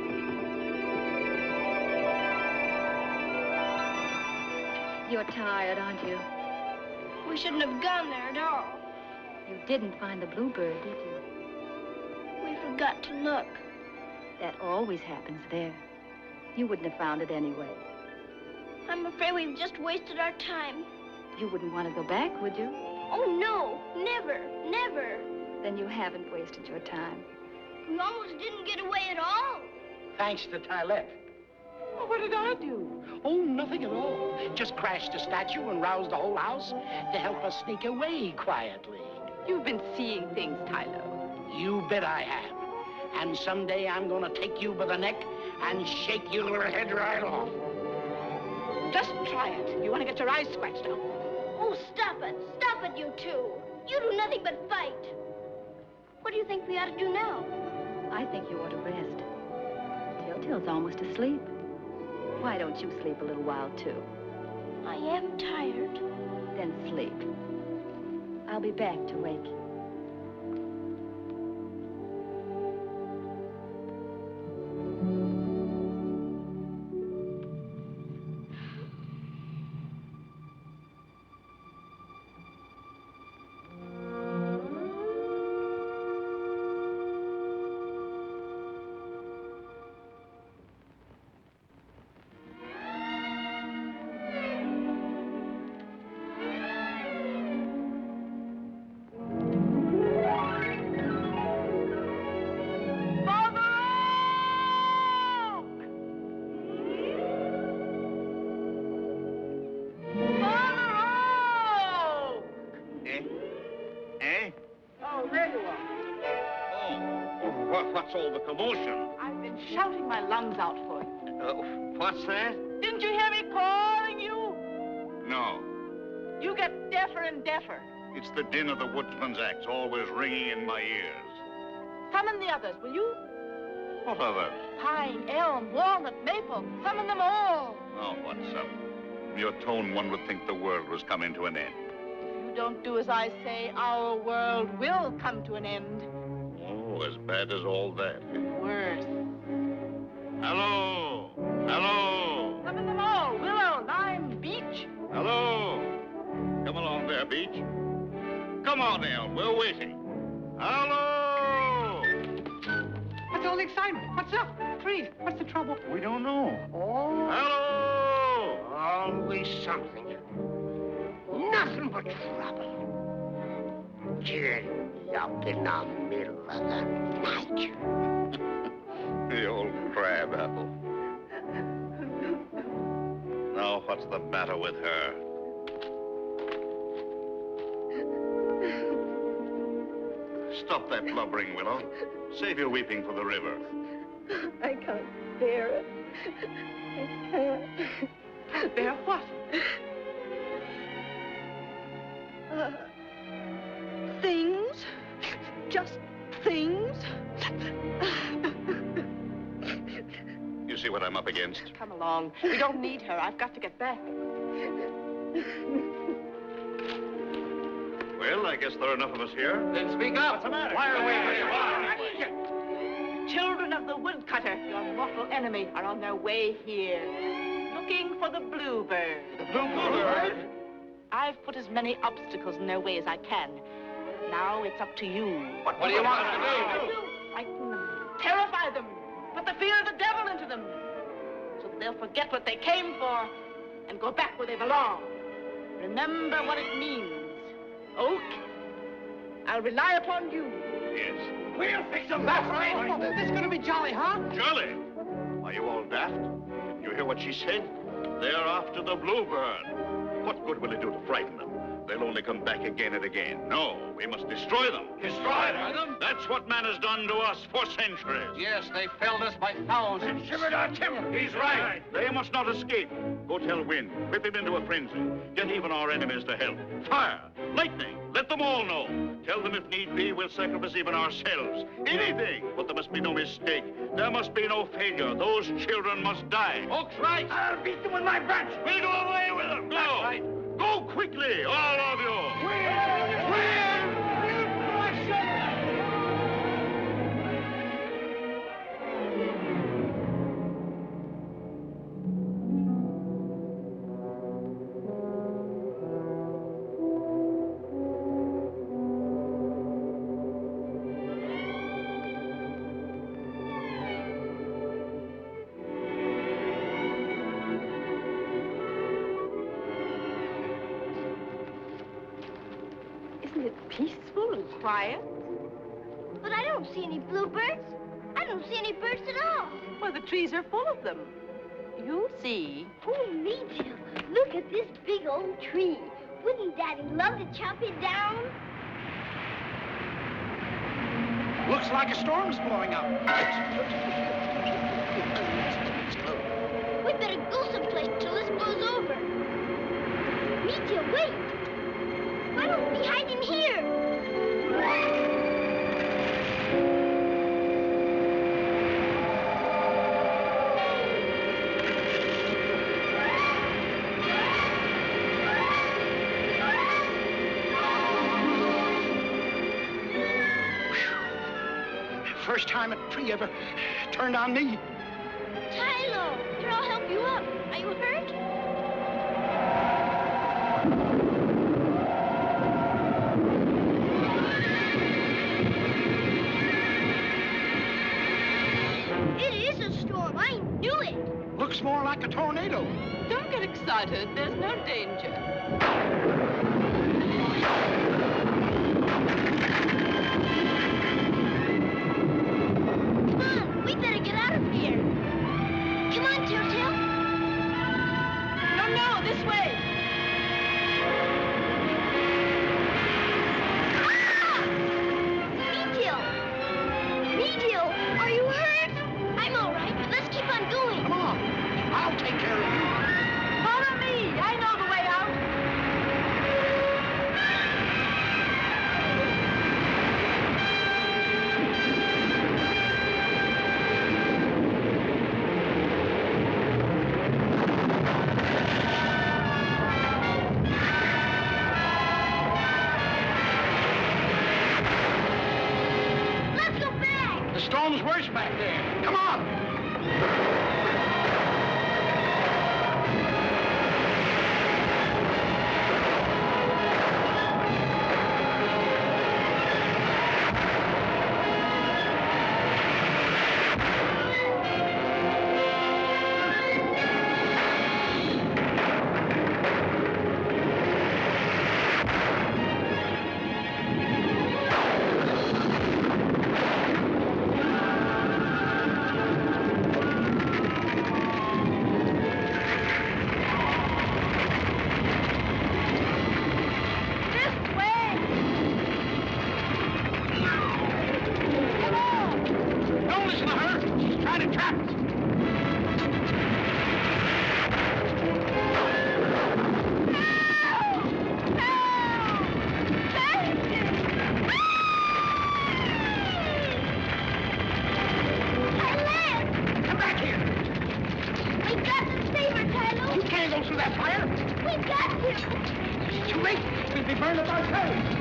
You're tired, aren't you? We shouldn't have gone there at all. You didn't find the bluebird, did you? We forgot to look. That always happens there. You wouldn't have found it anyway. I'm afraid we've just wasted our time. You wouldn't want to go back, would you? Oh, no. Never. Never. Then you haven't wasted your time. We almost didn't get away at all. Thanks to Tylette. Oh, what did I do? Oh, nothing at all. Just crashed a statue and roused the whole house to help us sneak away quietly. You've been seeing things, Tylo. You bet I have. And someday I'm gonna take you by the neck and shake your head right off. Just try it. You want to get your eyes scratched out. Oh, stop it. Stop it, you two. You do nothing but fight. What do you think we ought to do now? I think you ought to rest. Telltale's almost asleep. Why don't you sleep a little while, too? I am tired. Then sleep. I'll be back to wake you. What's all the commotion? I've been shouting my lungs out for you. What's that? Didn't you hear me calling you? No. You get deafer and deafer. It's the din of the woodsman's axe always ringing in my ears. Summon the others, will you? What others? Pine, elm, walnut, maple. Summon them all. Oh, what's up? From your tone, one would think the world was coming to an end. If you don't do as I say, our world will come to an end. Oh, as bad as all that. Worse. Hello! Hello! Summon them all. Willow, lime, beech. Hello! Come along there, Beach. Come on, Elm. We're waiting. Hello! What's all the excitement? What's up? Freeze, what's the trouble? We don't know. Oh. Hello! Always something. Nothing but trouble. Just up in the middle of the night. The old crab apple. Now, what's the matter with her? Stop that blubbering, Willow. Save your weeping for the river. I can't bear it. I can't. Bear what? Things. Just things. You see what I'm up against? Come along. We don't need her. I've got to get back. Well, I guess there are enough of us here. Then speak up. What's the matter? Why are we here? Children of the woodcutter, your mortal enemy, are on their way here, looking for the bluebird. The bluebird? I've put as many obstacles in their way as I can. Now it's up to you. What do you want us to do? Frighten them, terrify them, put the fear of the devil into them, so that they'll forget what they came for and go back where they belong. Remember what it means. Oak, I'll rely upon you. Yes. We'll fix them. That's right. Oh, this is gonna be jolly, huh? Jolly? Are you all daft? Didn't you hear what she said? They're after the bluebird. What good will it do to frighten them? They'll only come back again and again. No, we must destroy them. Destroy them? That's what man has done to us for centuries. Yes, they felled us by thousands. Shivered our timber. He's right. They must not escape. Go tell Wind. Whip him into a frenzy. Get even our enemies to help. Fire! Lightning! Let them all know. Tell them if need be, we'll sacrifice even ourselves. Anything! But there must be no mistake. There must be no failure. Those children must die. Oak's right. I'll beat them with my branch. We'll go away with them. Go! That's right. Go quickly, all of you! Isn't it peaceful and quiet? But I don't see any bluebirds. I don't see any birds at all. Well, the trees are full of them. You'll see. Oh, me too. Look at this big old tree. Wouldn't Daddy love to chop it down? Looks like a storm's blowing up. We'd better go someplace till this blows over. Meteor, wait. Why don't we hide in here? First time a tree ever turned on me. Tylo, here, I'll help you up. Are you hurt? It is a storm. I knew it. Looks more like a tornado. Don't get excited. There's no danger. Come on, we better get out of here. Come on, Telltale. No, this way. Meteor, are you hurt? I'm all right, but let's keep on going. Come on, I'll take care of you. Follow me. I know the way out. close to that fire? We've got to. It's too late. We'll be burned up ourselves.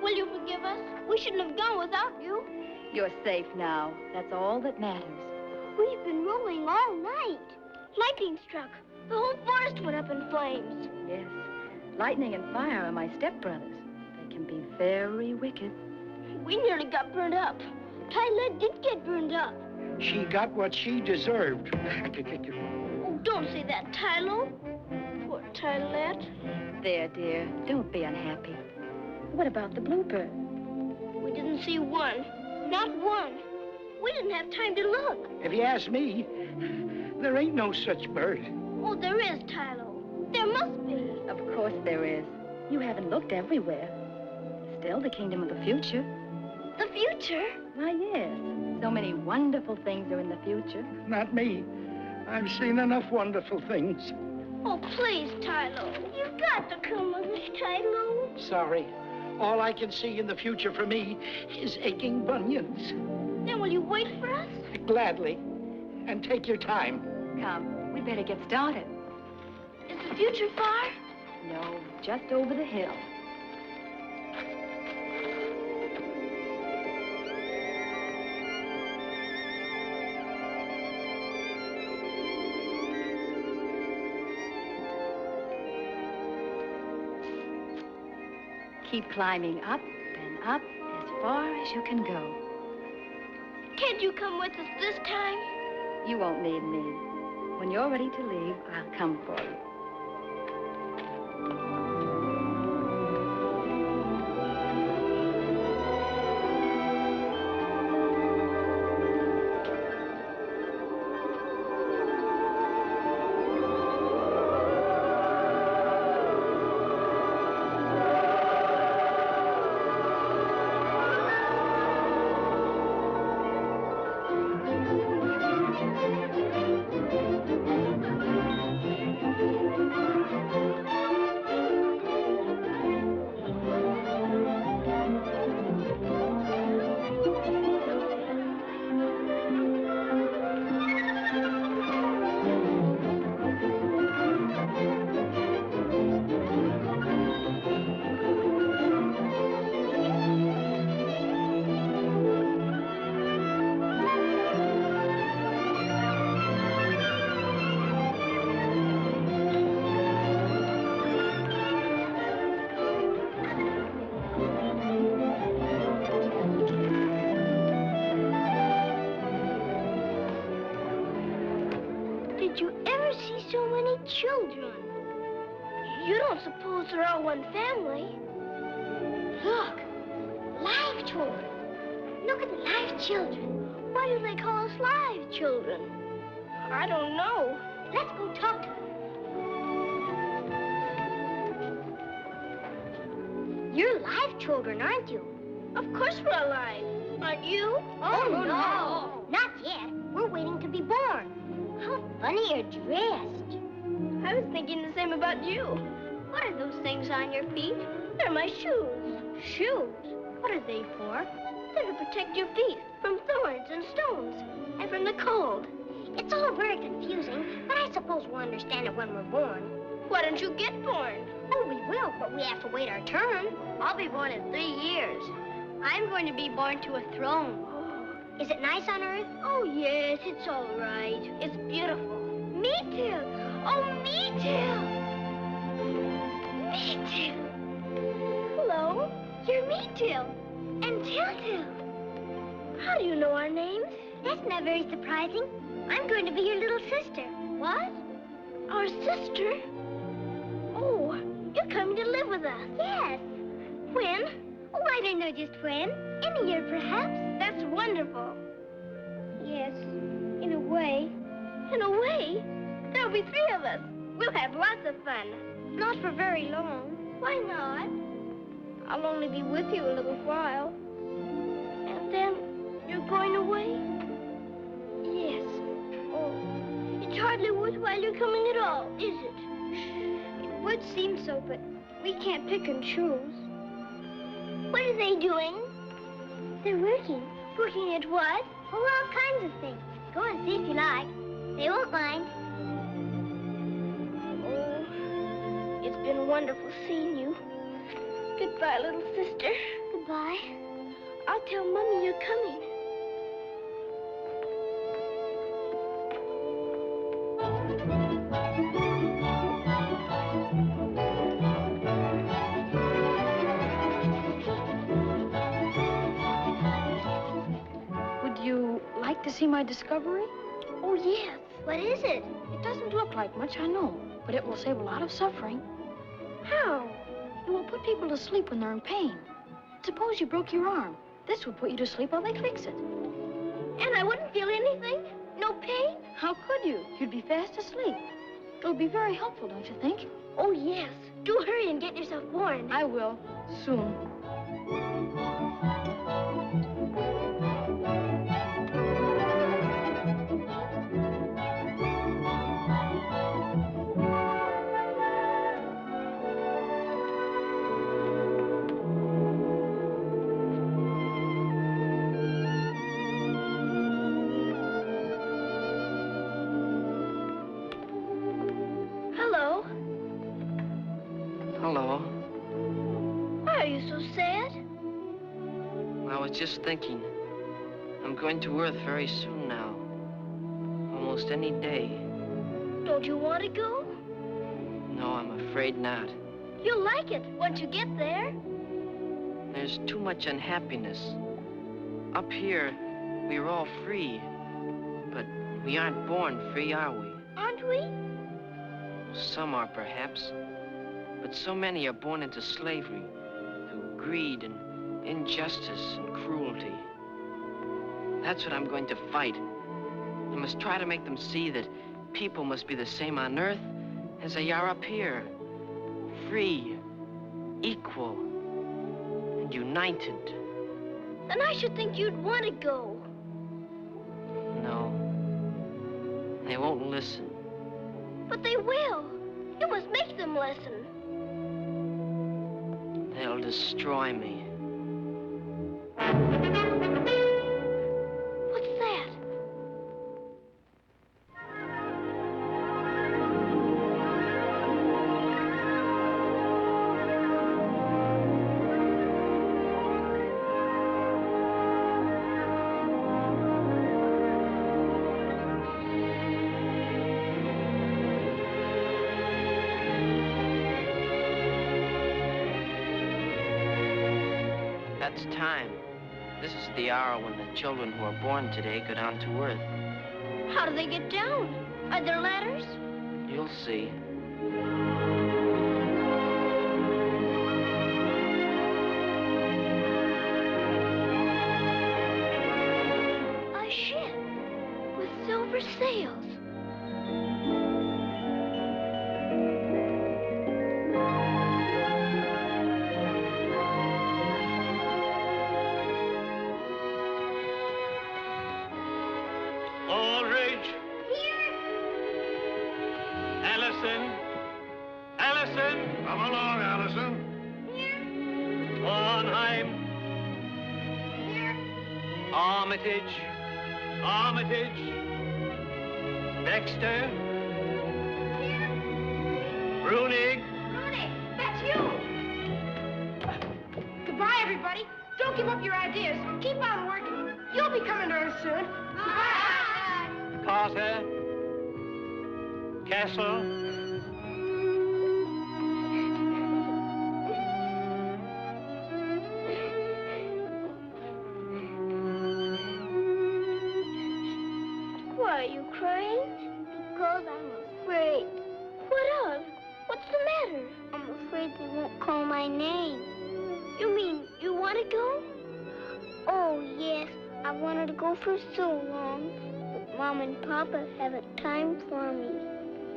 Will you forgive us? We shouldn't have gone without you. You're safe now. That's all that matters. We've been rolling all night. Lightning struck. The whole forest went up in flames. Yes. Lightning and fire are my stepbrothers. They can be very wicked. We nearly got burned up. Tylette did get burned up. She got what she deserved. Oh, don't say that, Tylo. Poor Tylette. There, dear. Don't be unhappy. What about the bluebird? We didn't see one. Not one. We didn't have time to look. If you ask me, there ain't no such bird. Oh, there is, Tylo. There must be. Of course there is. You haven't looked everywhere. Still the kingdom of the future. The future? Why, yes. So many wonderful things are in the future. Not me. I've seen enough wonderful things. Oh, please, Tylo. You've got to come with us, Tylo. Sorry. All I can see in the future for me is aching bunions. Then will you wait for us? Gladly. And take your time. Come, we'd better get started. Is the future far? No, just over the hill. Keep climbing up and up as far as you can go. Can't you come with us this time? You won't need me. When you're ready to leave, I'll come for you. Did you ever see so many children? You don't suppose they're all one family? Look, live children. Look at the live children. Why do they call us live children? I don't know. Let's go talk to them. You're live children, aren't you? Of course we're alive. Aren't you? Oh, no. Not yet. We're waiting to be born. How funny you're dressed. I was thinking the same about you. What are those things on your feet? They're my shoes. Shoes? What are they for? They're to protect your feet from thorns and stones and from the cold. It's all very confusing, but I suppose we'll understand it when we're born. Why don't you get born? Oh, we will, but we have to wait our turn. I'll be born in 3 years. I'm going to be born to a throne. Is it nice on Earth? Oh, yes, it's all right. It's beautiful. Me too. Oh, me too. Me too. Hello, you're Me too. And Till. How do you know our names? That's not very surprising. I'm going to be your little sister. What? Our sister? Oh, you're coming to live with us. Yes. When? Oh, I don't know just when. In a year, perhaps. That's wonderful. Yes, in a way. In a way? There'll be 3 of us. We'll have lots of fun. Not for very long. Why not? I'll only be with you a little while. And then you're going away? Yes. Oh, it's hardly worthwhile you're coming at all, is it? It would seem so, but we can't pick and choose. What are they doing? They're working. Working at what? Oh, all kinds of things. Go and see if you like. They won't mind. Oh, it's been wonderful seeing you. Goodbye, little sister. Goodbye. I'll tell Mommy you're coming. Would you like to see my discovery? Oh, yes. What is it? It doesn't look like much, I know, but it will save a lot of suffering. How? It will put people to sleep when they're in pain. Suppose you broke your arm. This would put you to sleep while they fix it. And I wouldn't feel anything? No pain? How could you? You'd be fast asleep. It'll be very helpful, don't you think? Oh, yes. Do hurry and get yourself born. I will, soon. Hello. Hello. Why are you so sad? I was just thinking. I'm going to Earth very soon now. Almost any day. Don't you want to go? No, I'm afraid not. You'll like it once you get there. There's too much unhappiness. Up here, we're all free. But we aren't born free, are we? Aren't we? Some are, perhaps. But so many are born into slavery through greed and injustice and cruelty. That's what I'm going to fight. I must try to make them see that people must be the same on Earth as they are up here. Free, equal, and united. Then I should think you'd want to go. No. They won't listen. But they will. You must make them listen. They'll destroy me. What's that? That's time. This is the hour when the children who are born today go down to Earth. How do they get down? Are there ladders? You'll see. A ship with silver sails. Aldridge! Here. Allison! Allison! Come along, Allison. Here. Hohenheim! Armitage. Armitage. Dexter. Brunig. Rudy, that's you! Goodbye, everybody. Don't give up your ideas. Keep on working. You'll be coming to Earth soon. Bye. Carter. Castle. Why are you crying? Because I'm afraid. What of? What's the matter? I'm afraid they won't call my name. You mean you want to go? Oh, yes. I've wanted to go for so long. But Mom and Papa haven't time for me.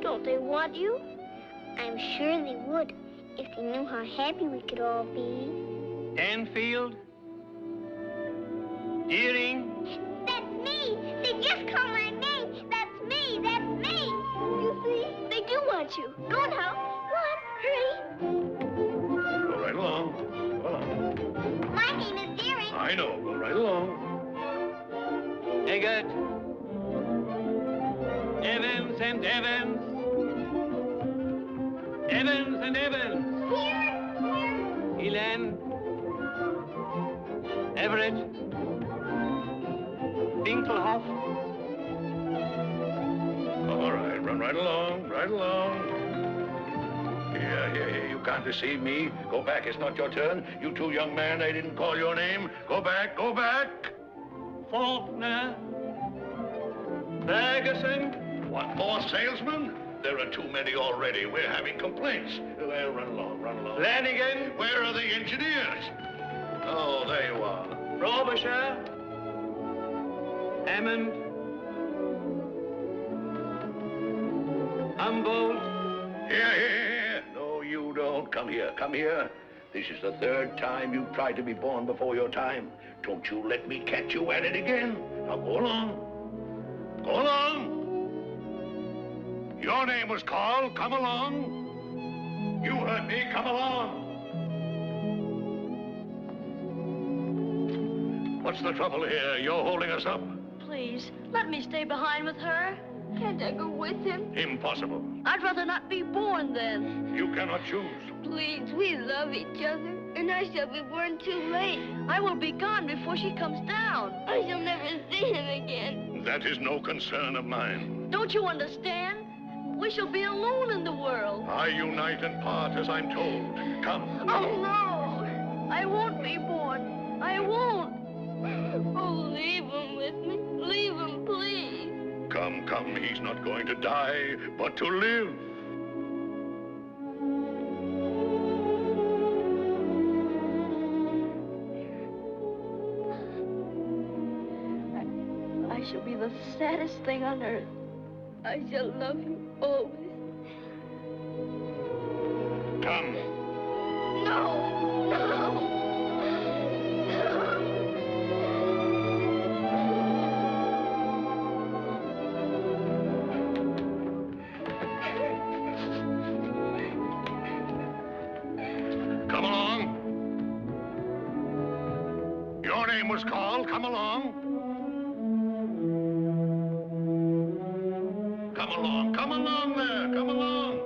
Don't they want you? I'm sure they would if they knew how happy we could all be. Anfield. Deering. That's me! They just called my name! That's me! That's me! You see? They do want you. Go now. Go on, hurry. Go right along. Go along. My name is Deering. I know. Go right along. Eggert. Evans and Evans. Evans and Evans. Here. Elan. Everett. Dinkelhoff. All right, run right along, right along. Here, you can't deceive me. Go back, it's not your turn. You two young man, they didn't call your name. Go back, go back. Faulkner. Ferguson. What, more salesmen? There are too many already. We're having complaints. Well, run along, run along. Flanagan. Where are the engineers? Oh, there you are. Frobisher. Hammond. Humboldt. Here. No, you don't. Come here, come here. This is the third time you've tried to be born before your time. Don't you let me catch you at it again. Now, go along. Go along. Your name was called. Come along. You heard me. Come along. What's the trouble here? You're holding us up. Please, let me stay behind with her. Can't I go with him? Impossible. I'd rather not be born then. You cannot choose. Please, we love each other, and I shall be born too late. I will be gone before she comes down. I shall never see him again. That is no concern of mine. Don't you understand? We shall be alone in the world. I unite and part as I'm told. Come. Oh, no. I won't be born. I won't. Oh, leave him with me. Leave him, please. Come. He's not going to die, but to live. I shall be the saddest thing on earth. I shall love you always. Come. No. Come along. Your name was called. Come along. Come along. Come along there. Come along.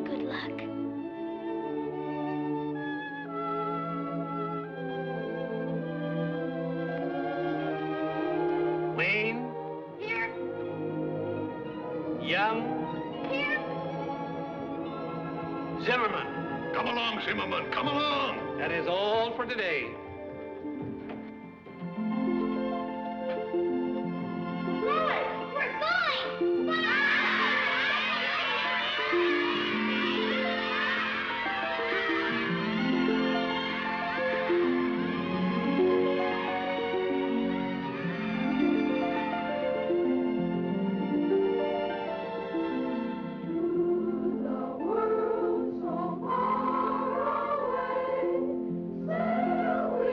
Good luck. Wayne. Here. Young. Here. Zimmerman. Come along, Zimmerman. Come along. That is all for today. Lord, we're going. The world so far away, sail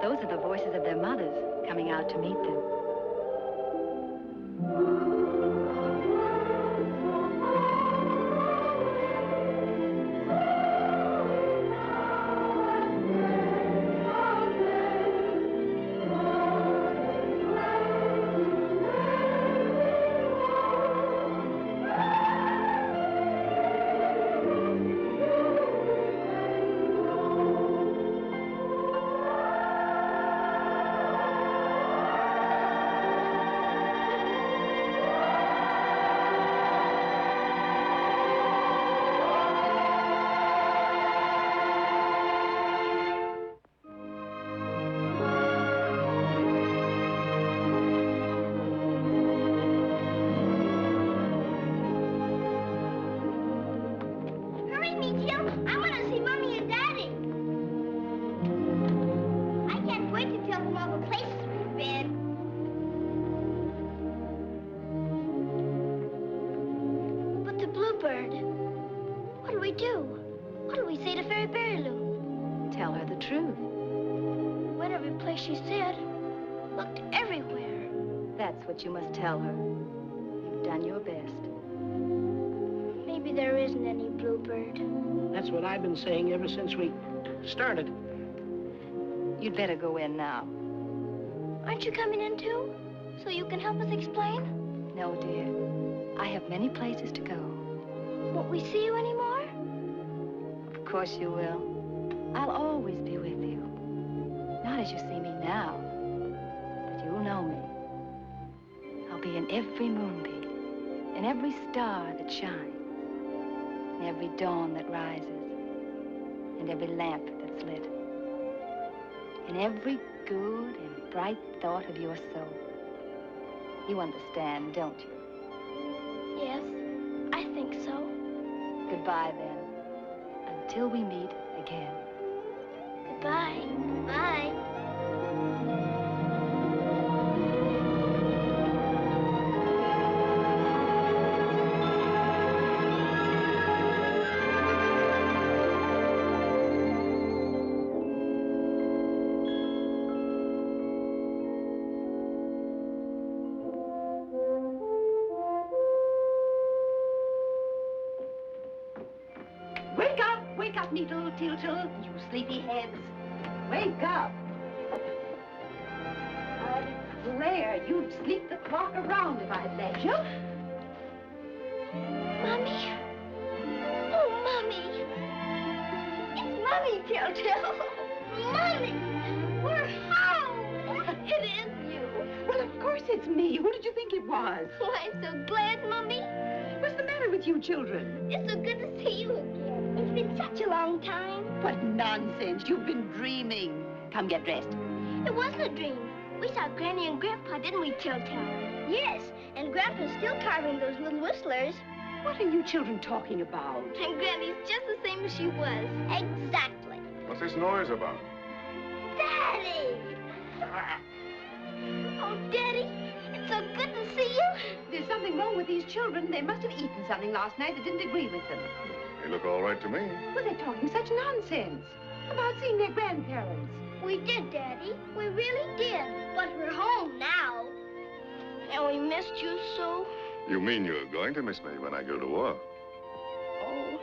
Those are the voices of their mothers coming out to meet them. Hurry, Meteor. I want to see Mommy and Daddy. I can't wait to tell them all the places we've been. But the Bluebird, what do we do? What do we say to Fairy Beryloo? Tell her the truth. Went every place she said. Looked everywhere. That's what you must tell her. You've done your best. Maybe there isn't any Bluebird. That's what I've been saying ever since we started. You'd better go in now. Aren't you coming in too? So you can help us explain? No, dear. I have many places to go. Won't we see you anymore? Of course you will. I'll always be with you. Not as you see me now, but you'll know me. I'll be in every moonbeam, in every star that shines, in every dawn that rises, and every lamp that's lit, in every good and bright thought of your soul. You understand, don't you? Yes, I think so. Goodbye, then, until we meet again. Goodbye. Bye. Wake up, Needle, Tiltle, you sleepy heads. Wake up. I declare you'd sleep the clock around if I'd let you. Mommy? Oh, Mommy. It's Mommy, Telltale. Mommy! We're home! It is you. Well, of course it's me. Who did you think it was? Oh, I'm so glad, Mommy. What's the matter with you children? It's so good to see you again. It's been such a long time. What nonsense. You've been dreaming. Come get dressed. It wasn't a dream. We saw Granny and Grandpa, didn't we, Telltale? Yes, and Grandpa's still carving those little whistlers. What are you children talking about? And Granny's just the same as she was. Exactly. What's this noise about? Daddy! Oh, Daddy, it's so good to see you. There's something wrong with these children. They must have eaten something last night that didn't agree with them. They look all right to me. Well, they're talking such nonsense about seeing their grandparents. We did, Daddy. We really did. But we're home now. And we missed you so. You mean you're going to miss me when I go to war? Oh,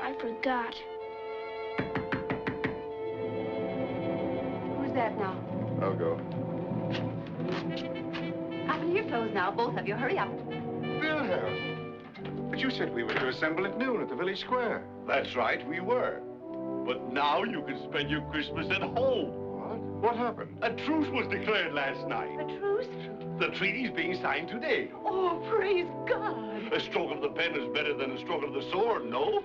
I forgot. Who's that now? I'll go. Up in your clothes now, both of you. Hurry up. Wilhelm. But you said we were to assemble at noon at the village square. That's right, we were. But now you can spend your Christmas at home. What? What happened? A truce was declared last night. A truce? The treaty's being signed today. Oh, praise God. A stroke of the pen is better than a stroke of the sword, no?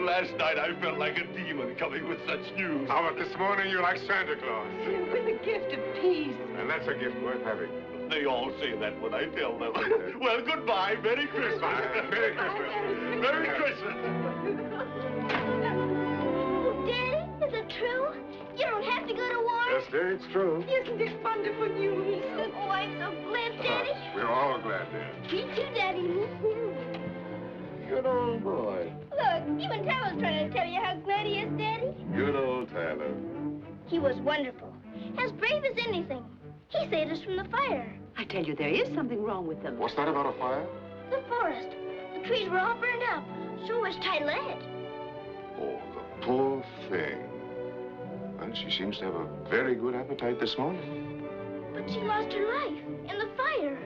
Last night I felt like a demon coming with such news. How about this morning you're like Santa Claus? With a gift of peace. And that's a gift worth having. They all say that when I tell them. Well, goodbye. Merry Christmas. Bye. Merry Christmas. Merry Christmas. Oh, Daddy, is it true? You don't have to go to war? Yes, dear, it's true. Isn't it wonderful news? Oh, I'm so glad, Daddy. We're all glad, dear. Me too, Daddy. Me too. Good old boy. Look, even Tyler's trying to tell you how glad he is, Daddy. Good old Tyler. He was wonderful. As brave as anything. He saved us from the fire. I tell you, there is something wrong with them. What's that about a fire? The forest. The trees were all burned up. So was Ty Lad. Oh, the poor thing. Well, she seems to have a very good appetite this morning. But she lost her life in the fire.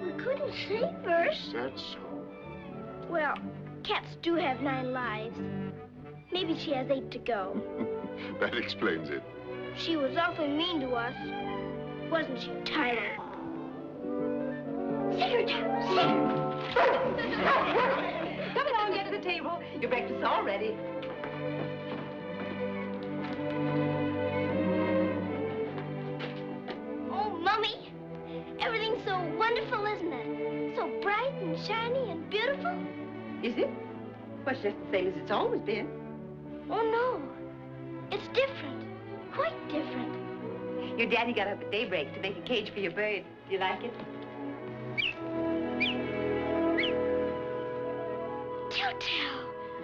We couldn't save her. Is that so? Well, cats do have 9 lives. Maybe she has 8 to go. That explains it. She was awfully mean to us. Wasn't she, Tyler? Sit her down. Sit her. Come along, get to the table. Your breakfast's all ready. Oh, Mummy. Everything's so wonderful, isn't it? So bright and shiny and beautiful. Is it? Well, it's just the same as it's always been. Oh, no. It's different. Quite different. Your daddy got up at daybreak to make a cage for your bird. Do you like it? Tell.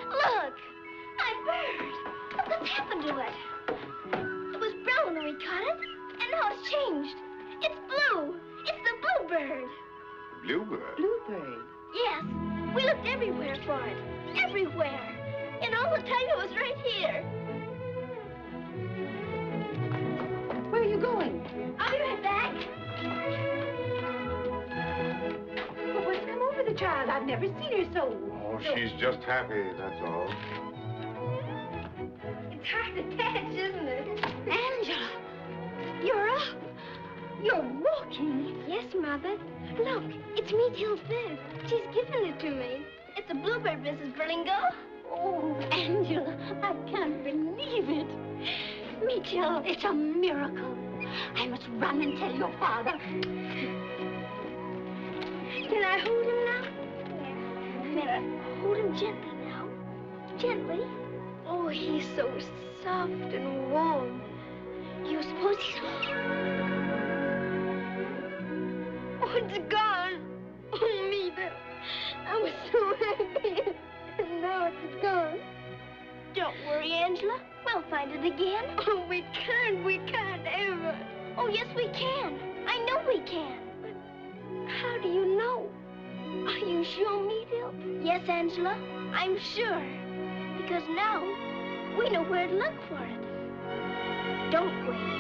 Look. My bird. Look what's happened to it. It was brown when we caught it, and now it's changed. It's blue. It's the bluebird. Bluebird? Bluebird? Yes. We looked everywhere for it. Everywhere. And all the time it was right here. Where are you going? I'll be right back. Well, what's come over the child? I've never seen her so... Oh, she's just happy, that's all. It's hard to catch, isn't it? Angela, you're up. You're walking. Yes, Mother. Look, it's Meadhill's bird. She's given it to me. It's a bluebird, Mrs. Burlingo. Oh, Angela, I can't believe it. Meadhill, it's a miracle. I must run and tell your father. Can I hold him now? Yes. Then hold him gently now. Gently. Oh, he's so soft and warm. Do you suppose he's... Oh, it's gone. Oh, Meadhill. I was so happy. And now it's gone. Don't worry, Angela. We'll find it again. Oh, we can't ever. Oh, yes, we can. I know we can. But how do you know? Are you sure, Meadhill? Yes, Angela, I'm sure. Because now we know where to look for it. Don't we?